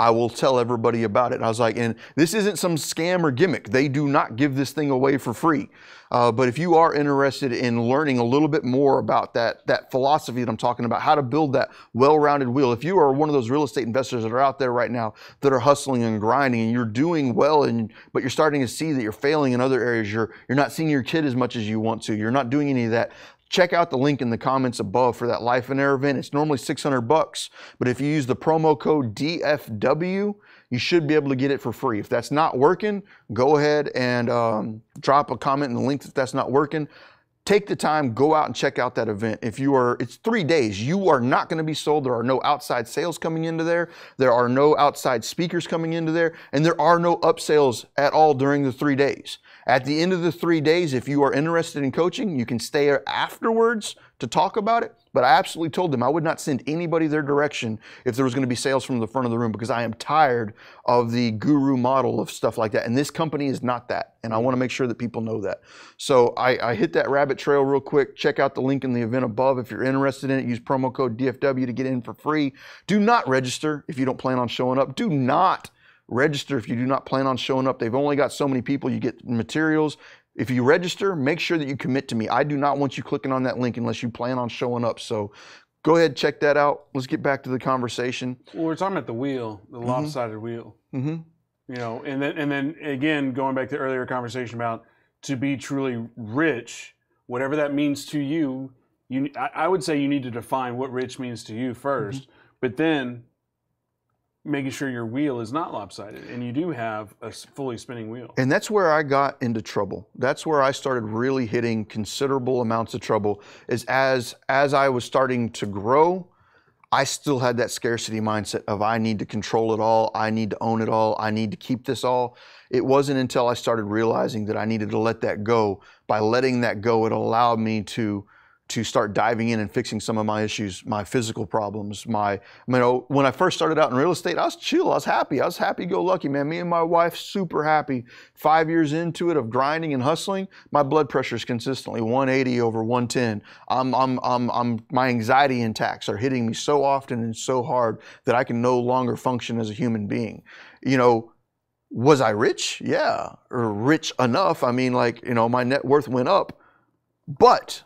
I will tell everybody about it. And I was like, and this isn't some scam or gimmick. They do not give this thing away for free. But if you are interested in learning a little bit more about that philosophy that I'm talking about, how to build that well-rounded wheel, if you are one of those real estate investors that are out there right now that are hustling and grinding and you're doing well, but you're starting to see that you're failing in other areas, you're not seeing your kid as much as you want to, you're not doing any of that, check out the link in the comments above for that Life and Air event. It's normally $600, but if you use the promo code DFW, you should be able to get it for free. If that's not working, go ahead and drop a comment in the link if that's not working. Take the time, go out and check out that event. It's 3 days. You are not going to be sold. There are no outside sales coming into there. There are no outside speakers coming into there. And there are no upsales at all during the 3 days. At the end of the 3 days, if you are interested in coaching, you can stay afterwards to talk about it, but I absolutely told them I would not send anybody their direction if there was going to be sales from the front of the room, because I am tired of the guru model of stuff like that. And this company is not that. And I want to make sure that people know that. So I hit that rabbit trail real quick. Check out the link in the event above if you're interested in it. Use promo code DFW to get in for free. Do not register if you don't plan on showing up. Do not register if you do not plan on showing up. They've only got so many people. You get materials. If you register, make sure that you commit to me. I do not want you clicking on that link unless you plan on showing up. So go ahead, check that out. Let's get back to the conversation. Well, we're talking about the wheel, the lopsided wheel. You know, and then again, going back to the earlier conversation about to be truly rich, whatever that means to you, I would say you need to define what rich means to you first, but then making sure your wheel is not lopsided and you do have a fully spinning wheel. And that's where I got into trouble. That's where I started really hitting considerable amounts of trouble, is as I was starting to grow, I still had that scarcity mindset of I need to control it all, I need to own it all, I need to keep this all. It wasn't until I started realizing that I needed to let that go. By letting that go, it allowed me to start diving in and fixing some of my issues, my physical problems. When I first started out in real estate, I was chill, I was happy-go-lucky, man. Me and my wife, super happy. 5 years into it of grinding and hustling, my blood pressure is consistently 180 over 110. My anxiety attacks are hitting me so often and so hard that I can no longer function as a human being. You know, was I rich? Yeah, or rich enough. I mean, like, you know, my net worth went up, but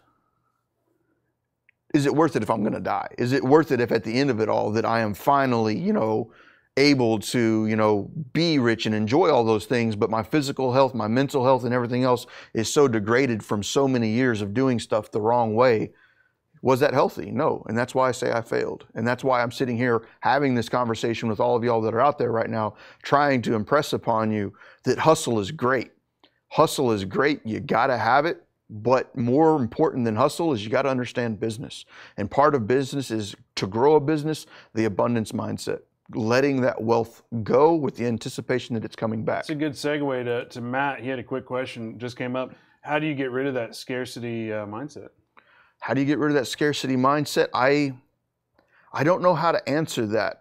is it worth it if I'm going to die? Is it worth it if at the end of it all that I am finally, you know, able to, you know, be rich and enjoy all those things, but my physical health, my mental health and everything else is so degraded from so many years of doing stuff the wrong way? Was that healthy? No. And that's why I say I failed. And that's why I'm sitting here having this conversation with all of y'all that are out there right now, trying to impress upon you that hustle is great. Hustle is great. You got to have it. But more important than hustle is you got to understand business. And part of business is, to grow a business, the abundance mindset. Letting that wealth go with the anticipation that it's coming back. It's a good segue to Matt. He had a quick question, just came up. How do you get rid of that scarcity mindset? How do you get rid of that scarcity mindset? I don't know how to answer that.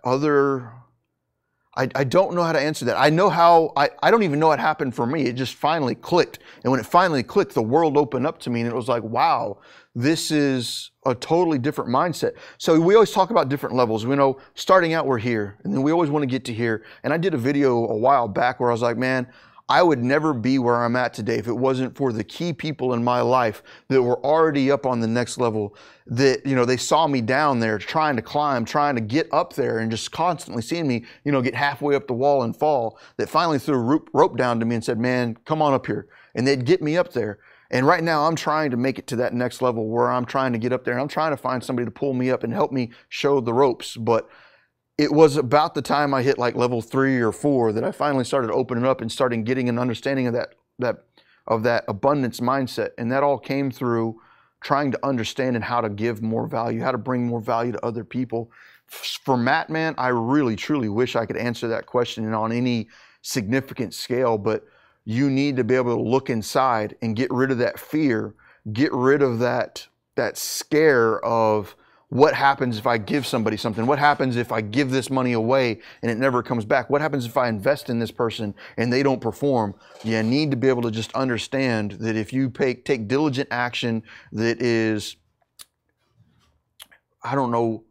I don't know how to answer that. I know how, I don't even know what happened for me. It just finally clicked. And when it finally clicked, the world opened up to me and it was like, wow, this is a totally different mindset. So we always talk about different levels. We know starting out, we're here, and then we always want to get to here. And I did a video a while back where I was like, man, I would never be where I'm at today if it wasn't for the key people in my life that were already up on the next level, that, you know, they saw me down there trying to climb, trying to get up there, and just constantly seeing me, you know, get halfway up the wall and fall, that finally threw a rope down to me and said, man, come on up here. And they'd get me up there. And right now I'm trying to make it to that next level where I'm trying to get up there, and I'm trying to find somebody to pull me up and help me show the ropes. But it was about the time I hit like level 3 or 4 that I finally started opening up and starting getting an understanding of that abundance mindset. And that all came through trying to understand and how to give more value, how to bring more value to other people. For Matt, man, I really, truly wish I could answer that question on any significant scale, but you need to be able to look inside and get rid of that fear, get rid of that scare of, what happens if I give somebody something? What happens if I give this money away and it never comes back? What happens if I invest in this person and they don't perform? You need to be able to just understand that if you take diligent action that is, I don't know,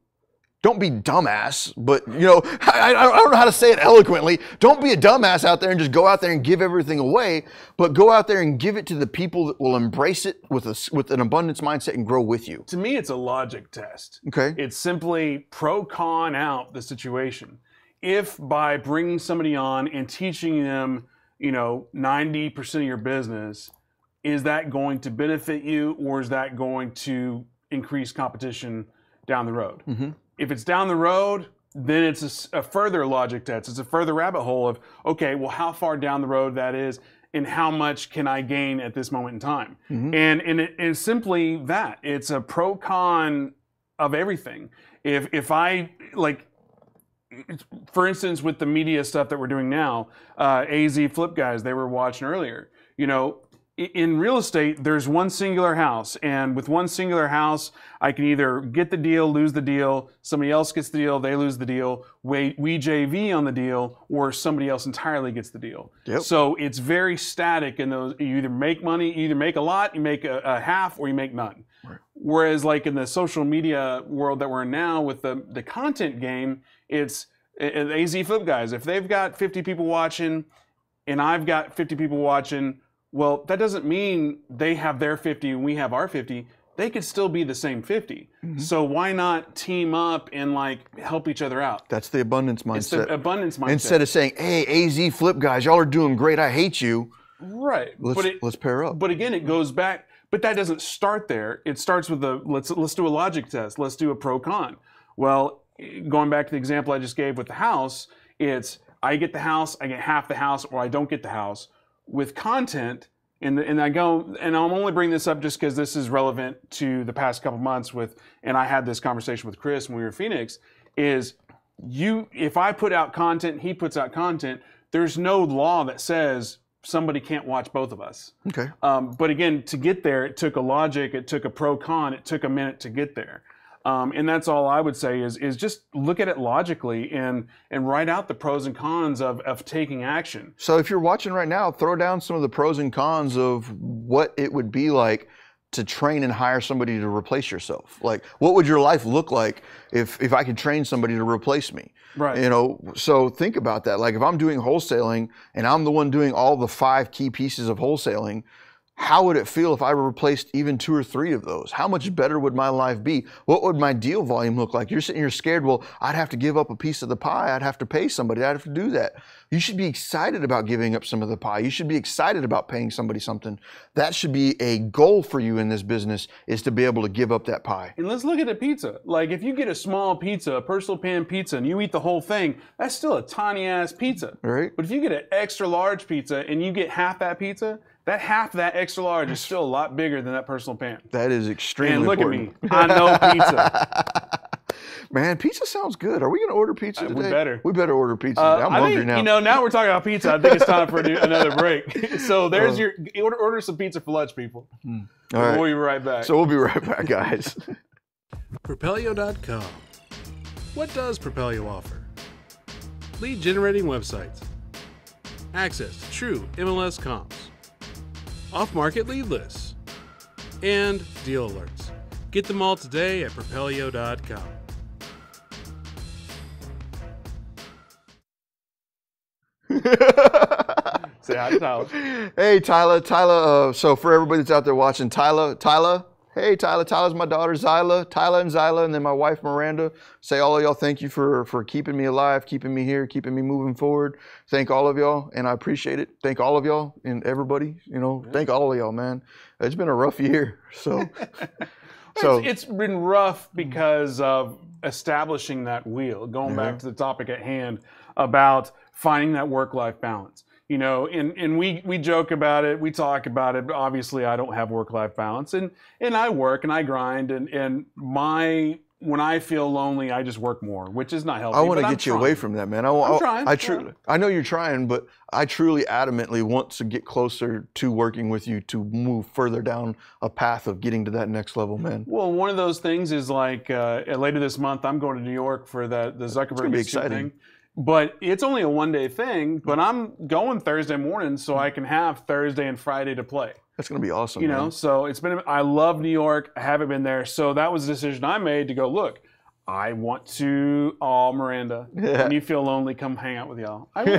don't be dumbass, but, you know, I don't know how to say it eloquently. Don't be a dumbass out there and just go out there and give everything away, but go out there and give it to the people that will embrace it with an abundance mindset and grow with you. To me, it's a logic test. Okay. It's simply pro-con out the situation. If by bringing somebody on and teaching them, you know, 90% of your business, is that going to benefit you, or is that going to increase competition down the road? Mm-hmm. If it's down the road, then it's a further logic test. It's a further rabbit hole of, okay, well, how far down the road that is and how much can I gain at this moment in time? Mm-hmm. And it's simply that. It's a pro-con of everything. If I, like, for instance, with the media stuff that we're doing now, AZ Flip guys, they were watching earlier, you know, in real estate, there's one singular house, and with one singular house, I can either get the deal, lose the deal, somebody else gets the deal, they lose the deal, we JV on the deal, or somebody else entirely gets the deal. Yep. So it's very static in those. You either make money, you either make a lot, you make a half, or you make none. Right. Whereas like in the social media world that we're in now with the content game, it's AZ Flip guys. If they've got 50 people watching and I've got 50 people watching, well, that doesn't mean they have their 50 and we have our 50. They could still be the same 50. Mm-hmm. So why not team up and like help each other out? That's the abundance mindset. It's the abundance mindset. Instead of saying, hey, AZ Flip guys, y'all are doing great, I hate you. Right. Let's pair up. But again, it goes back, but that doesn't start there. It starts with let's do a logic test. Let's do a pro-con. Well, going back to the example I just gave with the house, it's I get the house, I get half the house, or I don't get the house. With content, and I'm only bringing this up just because this is relevant to the past couple months and I had this conversation with Chris when we were in Phoenix, if I put out content, he puts out content, there's no law that says somebody can't watch both of us. Okay. But again, to get there, it took a logic, it took a pro-con, it took a minute to get there. And that's all I would say is just look at it logically and write out the pros and cons of taking action. So if you're watching right now, throw down some of the pros and cons of what it would be like to train and hire somebody to replace yourself. Like, what would your life look like if I could train somebody to replace me? Right. You know, so think about that. Like if I'm doing wholesaling and I'm the one doing all the 5 key pieces of wholesaling, how would it feel if I replaced even 2 or 3 of those? How much better would my life be? What would my deal volume look like? You're sitting here scared, well, I'd have to give up a piece of the pie. I'd have to pay somebody. I'd have to do that. You should be excited about giving up some of the pie. You should be excited about paying somebody something. That should be a goal for you in this business, is to be able to give up that pie. And let's look at a pizza. Like if you get a small pizza, a personal pan pizza, and you eat the whole thing, that's still a tiny ass pizza. Right. But if you get an extra large pizza and you get half that pizza, that half that extra large is still a lot bigger than that personal pan. That is extremely and look important. at me, I know pizza. Man, pizza sounds good. Are we going to order pizza today? We better order pizza. I'm hungry now. You know, now we're talking about pizza. I think it's time for another break. So there's your order some pizza for lunch, people. All right. We'll be right back. So we'll be right back, guys. Propelio.com. What does Propelio offer? Lead generating websites, access to true MLS comps, off-market lead lists, and deal alerts. Get them all today at Propelio.com. Say hi to Tyler. Hey, Tyler. So for everybody that's out there watching, hey, Tyler's my daughter, Tyler and Zyla, and then my wife, Miranda. Say all of y'all thank you for keeping me alive, keeping me here, keeping me moving forward. Thank all of y'all, and I appreciate it. Thank all of y'all and everybody, thank all of y'all, man. It's been a rough year, so. It's been rough because of establishing that wheel, going back to the topic at hand about finding that work-life balance. And we joke about it, we talk about it, but obviously I don't have work-life balance, and I work and I grind, and when I feel lonely, I just work more, which is not healthy. I want to get you away from that, man. I'm trying. I know you're trying, but I truly adamantly want to get closer to working with you to move further down a path of getting to that next level, man. Well, one of those things is like later this month, I'm going to New York for the Zuckerberg exciting thing. But it's only a one-day thing, but I'm going Thursday morning so I can have Thursday and Friday to play. That's going to be awesome, man. So I love New York. I haven't been there. So that was a decision I made to go, look, I want to, Miranda, when you feel lonely, come hang out with y'all. I will.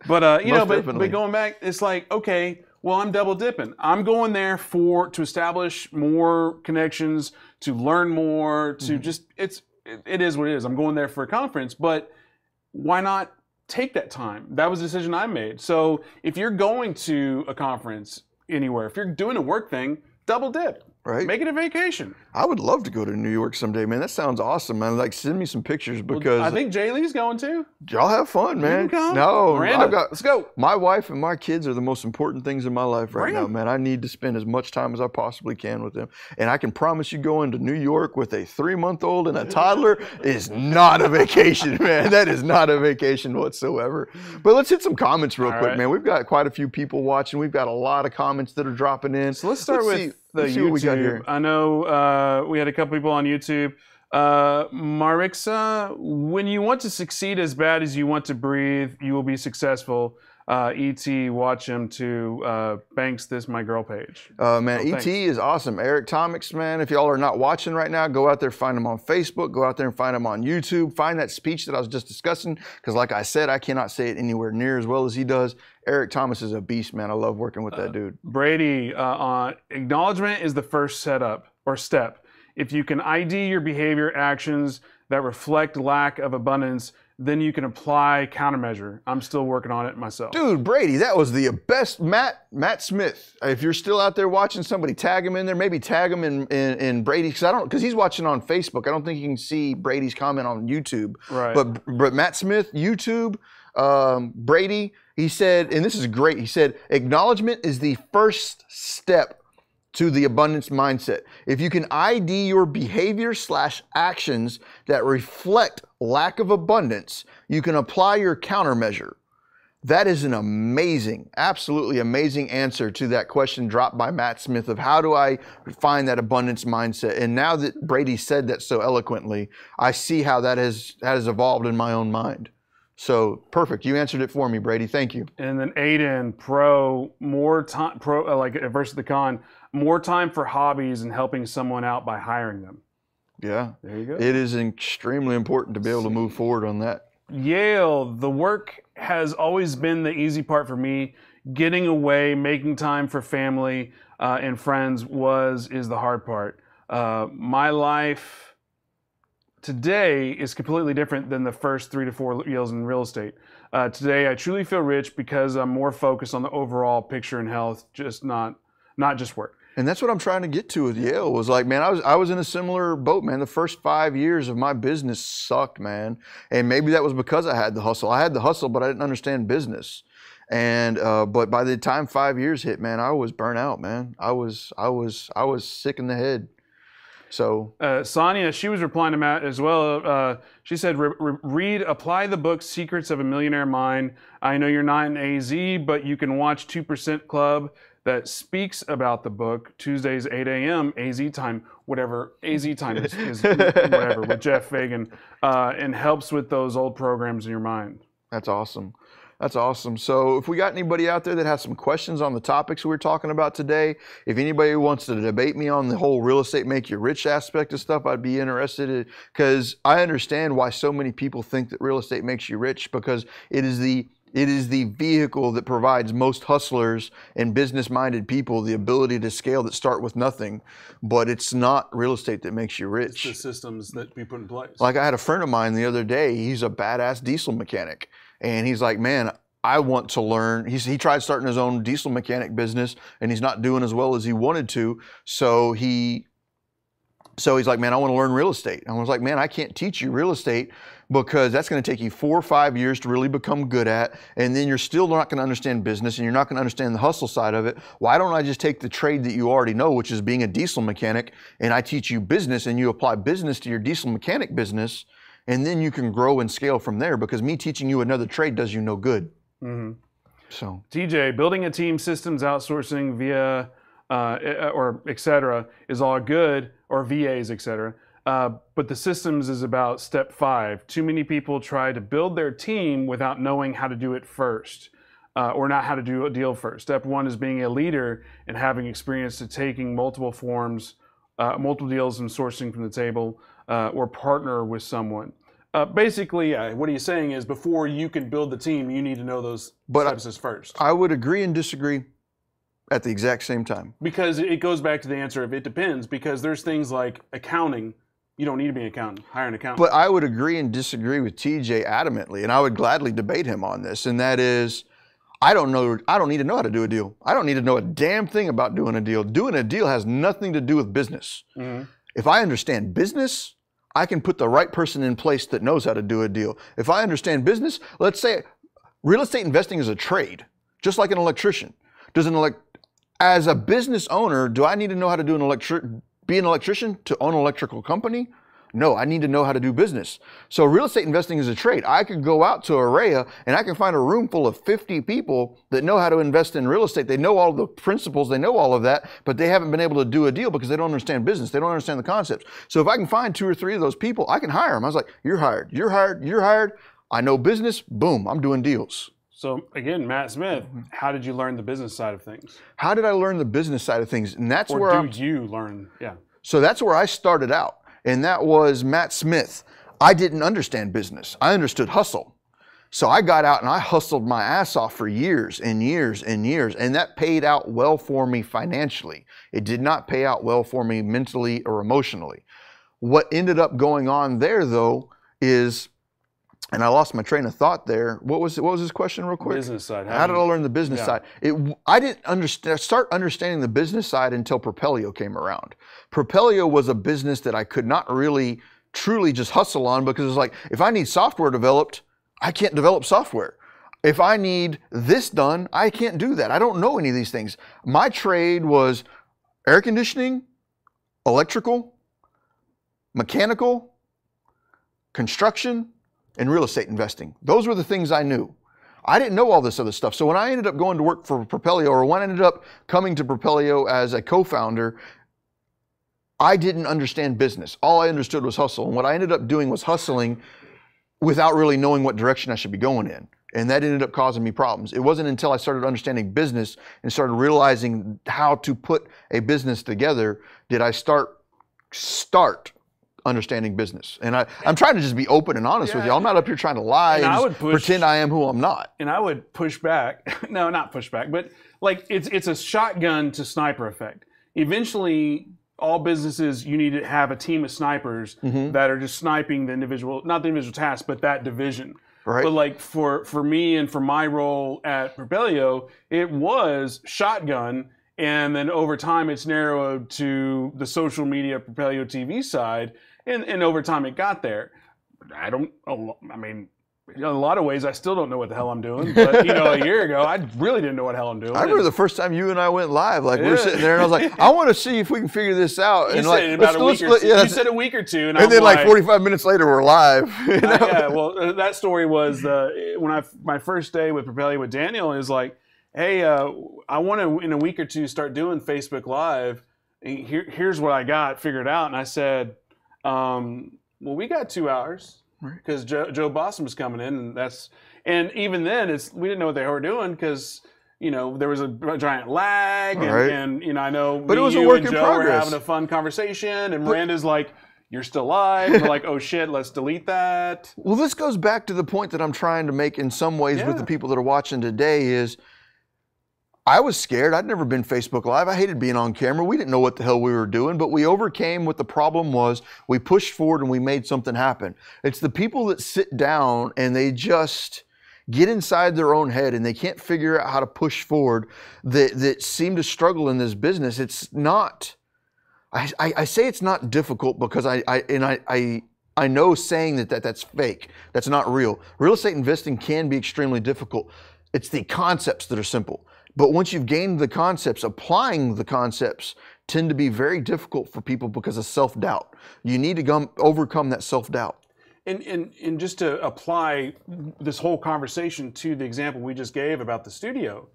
But, but going back, it's like, okay, well, I'm double dipping. I'm going there to establish more connections, to learn more, to it is what it is. I'm going there for a conference, but why not take that time? That was a decision I made. So if you're going to a conference anywhere, if you're doing a work thing, double dip. Right. Make it a vacation. I would love to go to New York someday, man. That sounds awesome, man. Like, send me some pictures because I think Jay Lee's going too. y'all have fun, man. You can come. No, Miranda, let's go. My wife and my kids are the most important things in my life right Bring now, 'em. man. I need to spend as much time as I possibly can with them. And I can promise you going to New York with a 3-month-old and a toddler is not a vacation, man. That is not a vacation whatsoever. But let's hit some comments real quick, right. man. We've got quite a few people watching. We've got a lot of comments that are dropping in. So let's start with the let's see what we got YouTube. here. I know we had a couple people on YouTube. Marixa, when you want to succeed as bad as you want to breathe, you will be successful. E.T. watch him to Banks This My Girl page. Man, thanks. E.T. is awesome. Eric Tomics, man, if y'all are not watching right now, go out there, find him on Facebook, go out there and find him on YouTube, find that speech that I was just discussing, because like I said, I cannot say it anywhere near as well as he does. Eric Thomas is a beast, man. I love working with that dude. Brady, acknowledgement is the first step. If you can ID your behavior actions that reflect lack of abundance, then you can apply countermeasure. I'm still working on it myself. Dude, Brady, that was the best. Matt Smith. If you're still out there watching, somebody tag him in there. Maybe tag him in Brady, because he's watching on Facebook. I don't think you can see Brady's comment on YouTube. Right. But Matt Smith, YouTube, Brady, he said, and this is great. He said, acknowledgement is the first step to the abundance mindset. If you can ID your behavior/actions that reflect lack of abundance, you can apply your countermeasure. That is an amazing, absolutely amazing answer to that question dropped by Matt Smith of how do I find that abundance mindset? And now that Brady said that so eloquently, I see how that has evolved in my own mind. So perfect. You answered it for me, Brady. Thank you. And then Aiden, like versus the con, more time for hobbies and helping someone out by hiring them. Yeah. There you go. It is extremely important to be able to move forward on that. Yale, the work has always been the easy part for me. Getting away, making time for family and friends is the hard part. My life today is completely different than the first 3 to 4 years in real estate. Today, I truly feel rich because I'm more focused on the overall picture and health, just not just work. And that's what I'm trying to get to with Yale was like, man, I was in a similar boat, man. The first 5 years of my business sucked, man. And maybe that was because I had the hustle. I had the hustle, but I didn't understand business. And but by the time 5 years hit, man, I was burnt out, man. I was sick in the head. So Sonia, she was replying to Matt as well. She said, apply the book Secrets of a Millionaire Mind. I know you're not in AZ, but you can watch 2% Club that speaks about the book Tuesdays 8 a.m. AZ time, whatever AZ time is whatever, with Jeff Fagan, and helps with those old programs in your mind. That's awesome. That's awesome. So if we got anybody out there that has some questions on the topics we're talking about today, if anybody wants to debate me on the whole real estate make you rich aspect of stuff, I'd be interested, because I understand why so many people think that real estate makes you rich, because it is the vehicle that provides most hustlers and business-minded people the ability to scale that start with nothing. But it's not real estate that makes you rich. It's the systems that we put in place. Like I had a friend of mine the other day, he's a badass diesel mechanic. And he's like, man, I want to learn. He tried starting his own diesel mechanic business and he's not doing as well as he wanted to. So he's like, man, I want to learn real estate. And I was like, man, I can't teach you real estate because that's going to take you 4 or 5 years to really become good at. And then you're still not going to understand business and you're not going to understand the hustle side of it. Why don't I just take the trade that you already know, which is being a diesel mechanic, and I teach you business and you apply business to your diesel mechanic business, and then you can grow and scale from there, because me teaching you another trade does you no good. Mm-hmm. So TJ, building a team, systems, outsourcing via or et cetera is all good, or VAs, et cetera. But the systems is about step 5. Too many people try to build their team without knowing how to do it first, or not how to do a deal first. Step 1 is being a leader and having experience to taking multiple forms, multiple deals and sourcing from the table, or partner with someone. Basically, what he's saying is before you can build the team, you need to know those steps first. I would agree and disagree at the exact same time. Because it goes back to the answer of it depends, because there's things like accounting. You don't need to be an accountant. Hire an accountant. But I would agree and disagree with TJ adamantly, and I would gladly debate him on this, and that is, I don't need to know how to do a deal. I don't need to know a damn thing about doing a deal. Doing a deal has nothing to do with business. Mm-hmm. If I understand business, I can put the right person in place that knows how to do a deal. If I understand business, let's say real estate investing is a trade, just like an electrician. As a business owner, do I need to know how to be an electrician to own an electrical company? No, I need to know how to do business. So real estate investing is a trade. I could go out to Araya and I can find a room full of 50 people that know how to invest in real estate. They know all the principles, they know all of that, but they haven't been able to do a deal because they don't understand business. They don't understand the concepts. So if I can find 2 or 3 of those people, I can hire them. I was like, you're hired, you're hired, you're hired. I know business, boom, I'm doing deals. So again, Matt Smith, how did you learn the business side of things? How did I learn the business side of things? And that's you learn? Yeah. So that's where I started out. And that was Matt Smith. I didn't understand business. I understood hustle. So I got out and I hustled my ass off for years and years and years. And that paid out well for me financially. It did not pay out well for me mentally or emotionally. What ended up going on there though is, and I lost my train of thought there. What was his question real quick? Business side. How did I learn the business side? I didn't start understanding the business side until Propelio came around. Propelio was a business that I could not really truly just hustle on because it's like, if I need software developed, I can't develop software. If I need this done, I can't do that. I don't know any of these things. My trade was air conditioning, electrical, mechanical, construction, and real estate investing. Those were the things I knew. I didn't know all this other stuff. So when I ended up going to work for Propelio, or when I ended up coming to Propelio as a co-founder, I didn't understand business. All I understood was hustle. And what I ended up doing was hustling without really knowing what direction I should be going in. And that ended up causing me problems. It wasn't until I started understanding business and started realizing how to put a business together did I start understanding business. And I'm trying to just be open and honest with you. I'm not up here trying to lie and pretend I am who I'm not. And I would push back. No, not push back, but like it's a shotgun to sniper effect. Eventually, all businesses, you need to have a team of snipers that are just sniping the individual, not the individual task, but that division. Right. But like for me and for my role at Propelio, it was shotgun. And then over time, it's narrowed to the social media Propelio TV side. And over time, it got there. In a lot of ways, I still don't know what the hell I'm doing. But, a year ago, I really didn't know what the hell I'm doing. I remember the first time you and I went live, like we're sitting there and I was like, I want to see if we can figure this out. You said about a week or two. You said a week or two. And then like 45 minutes later, we're live. Yeah, well, that story was my first day with Propelio with Daniel is like, hey, I want to, in a week or two, start doing Facebook Live. Here's what I got figured out. And I said, well, we got 2 hours. Because Joe Boston was coming in, and even then we didn't know what they were doing because there was a giant lag, and I know but it was you a work and in Joe progress. were having a fun conversation, and Miranda's like, "You're still live." And we're like, "Oh shit, let's delete that." Well, this goes back to the point that I'm trying to make in some ways with the people that are watching today is. I was scared. I'd never been Facebook Live. I hated being on camera. We didn't know what the hell we were doing, but we overcame what the problem was. We pushed forward and we made something happen. It's the people that sit down and they just get inside their own head and they can't figure out how to push forward that seem to struggle in this business. It's not, I say it's not difficult because I know saying that's fake. That's not real. Real estate investing can be extremely difficult. It's the concepts that are simple. But once you've gained the concepts, applying the concepts tend to be very difficult for people because of self-doubt. You need to overcome that self-doubt. And just to apply this whole conversation to the example we just gave about the studio,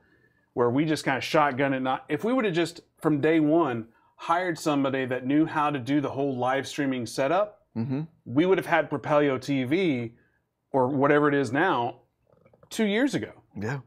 where we just kind of shotgun it. If we would have just from day one hired somebody that knew how to do the whole live streaming setup, we would have had Propelio TV or whatever it is now 2 years ago. Yeah.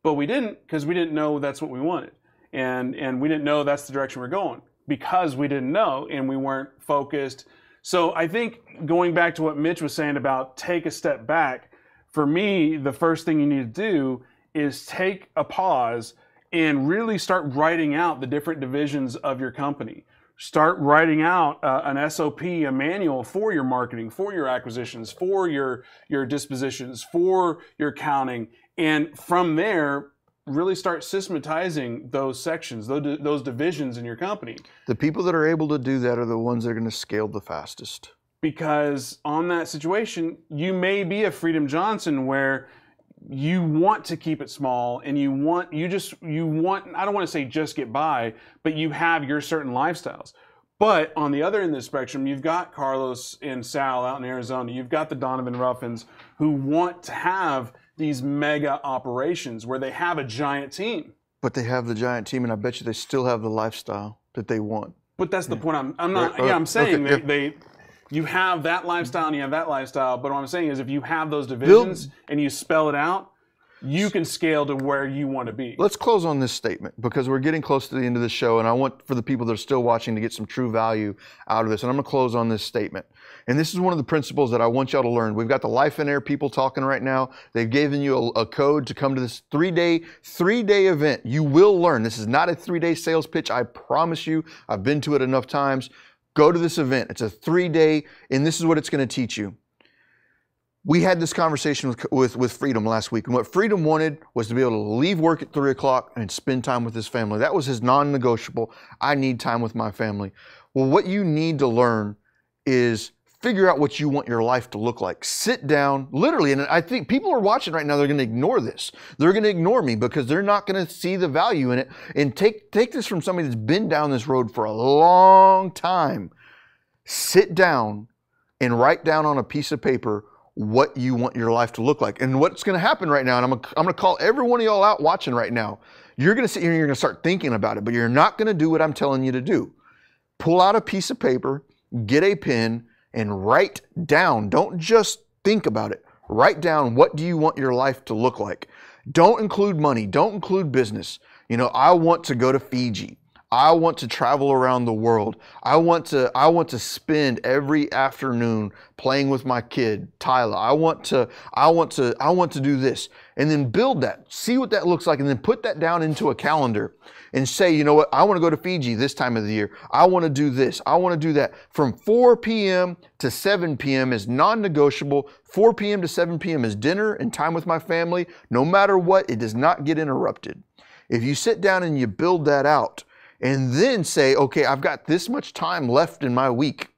But we didn't because we didn't know that's what we wanted. And we didn't know that's the direction we're going because we didn't know and we weren't focused. So I think going back to what Mitch was saying about take a step back, for me, the first thing you need to do is take a pause and really start writing out the different divisions of your company. Start writing out an SOP, a manual for your marketing, for your acquisitions, for your dispositions, for your accounting. And from there, really start systematizing those sections, those divisions in your company. The people that are able to do that are the ones that are going to scale the fastest. Because on that situation, you may be a Freedom Johnson where you want to keep it small and you want, I don't want to say just get by, but you have your certain lifestyles. But on the other end of the spectrum, you've got Carlos and Sal out in Arizona. You've got the Donovan Ruffins who want to have these mega operations where they have a giant team. But they have the giant team, and I bet you they still have the lifestyle that they want. But that's the point I'm not, I'm saying you have that lifestyle and you have that lifestyle. But what I'm saying is if you have those divisions and you spell it out, you can scale to where you want to be. Let's close on this statement because we're getting close to the end of the show, and I want for the people that are still watching to get some true value out of this. And I'm going to close on this statement. And this is one of the principles that I want y'all to learn. We've got the Life and Air people talking right now. They've given you a code to come to this three-day event. You will learn. This is not a 3-day sales pitch. I promise you. I've been to it enough times. Go to this event. It's a 3-day, and this is what it's going to teach you. We had this conversation with Freedom last week, and what Freedom wanted was to be able to leave work at 3 o'clock and spend time with his family. That was his non-negotiable. I need time with my family. Well, what you need to learn is figure out what you want your life to look like. Sit down, literally, and I think people are watching right now, they're going to ignore this. They're going to ignore me because they're not going to see the value in it. And take this from somebody that's been down this road for a long time. Sit down and write down on a piece of paper what you want your life to look like. And what's going to happen right now, and I'm going to call every one of y'all out watching right now. You're going to sit here and you're going to start thinking about it, but you're not going to do what I'm telling you to do. Pull out a piece of paper, get a pen, and write down. Don't just think about it. Write down, what do you want your life to look like? Don't include money. Don't include business. You know, I want to go to Fiji. I want to travel around the world. I want to spend every afternoon playing with my kid, Tyler. I want to do this. And then build that. See what that looks like, and then put that down into a calendar and say, you know what, I want to go to Fiji this time of the year. I want to do this. I want to do that. From 4 p.m. to 7 p.m. is non-negotiable. 4 p.m. to 7 p.m. is dinner and time with my family. No matter what, it does not get interrupted. If you sit down and you build that out, and then say, okay, I've got this much time left in my week.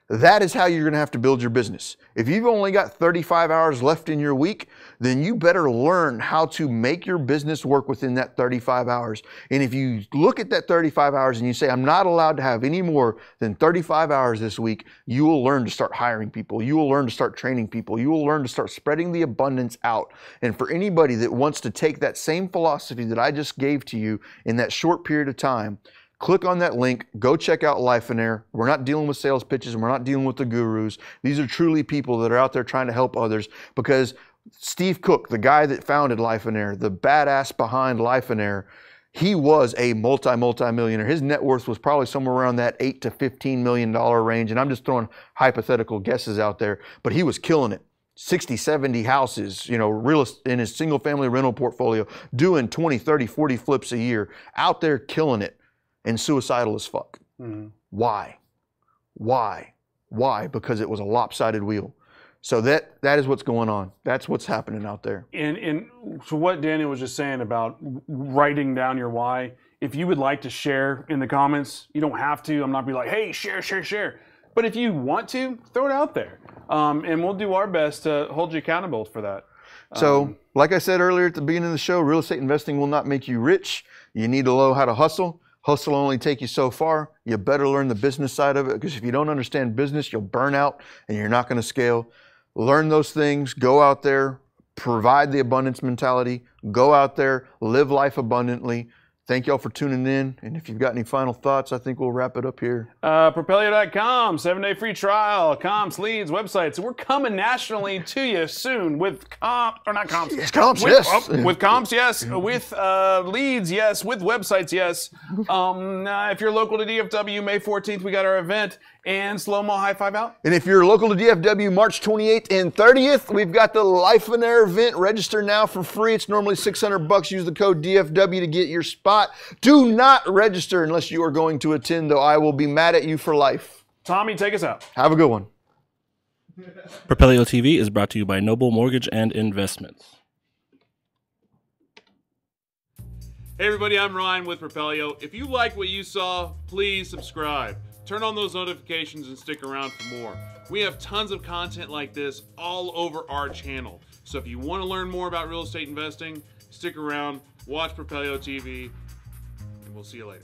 That is how you're going to have to build your business. If you've only got 35 hours left in your week, then you better learn how to make your business work within that 35 hours. And if you look at that 35 hours and you say, I'm not allowed to have any more than 35 hours this week, you will learn to start hiring people. You will learn to start training people. You will learn to start spreading the abundance out. And for anybody that wants to take that same philosophy that I just gave to you in that short period of time, click on that link, go check out Life and Air. We're not dealing with sales pitches and we're not dealing with the gurus. These are truly people that are out there trying to help others, because Steve Cook, the guy that founded Life and Air, the badass behind Life and Air, he was a multi-millionaire. His net worth was probably somewhere around that $8 to $15 million range. And I'm just throwing hypothetical guesses out there, but he was killing it. 60, 70 houses, you know, in his single family rental portfolio, doing 20, 30, 40 flips a year, out there killing it. And suicidal as fuck. Mm-hmm. Why? Because it was a lopsided wheel. So that is what's going on. That's what's happening out there. And so what Daniel was just saying about writing down your why, if you would like to share in the comments, you don't have to. I'm not be like, hey, share. But if you want to, throw it out there. And we'll do our best to hold you accountable for that. So like I said earlier at the beginning of the show, real estate investing will not make you rich. You need to know how to hustle. Hustle will only take you so far. You better learn the business side of it, because if you don't understand business, you'll burn out and you're not going to scale. Learn those things. Go out there. Provide the abundance mentality. Go out there. Live life abundantly. Thank y'all for tuning in. And if you've got any final thoughts, I think we'll wrap it up here. Propelio.com, 7-day free trial, comps, leads, websites. We're coming nationally to you soon with with comps, yes. With comps, yes. With leads, yes. With websites, yes. If you're local to DFW, May 14th, we got our event. And slow-mo high five out. And if you're local to DFW, March 28th and 30th, we've got the Life and Air event. Register now for free. It's normally $600. Use the code DFW to get your spot. Do not register unless you are going to attend, though. I will be mad at you for life. Tommy, take us out. Have a good one. Propelio TV is brought to you by Noble Mortgage and Investments. Hey everybody, I'm Ryan with Propelio. If you like what you saw, please subscribe. Turn on those notifications and stick around for more. We have tons of content like this all over our channel. So if you want to learn more about real estate investing, stick around, watch Propelio TV, and we'll see you later.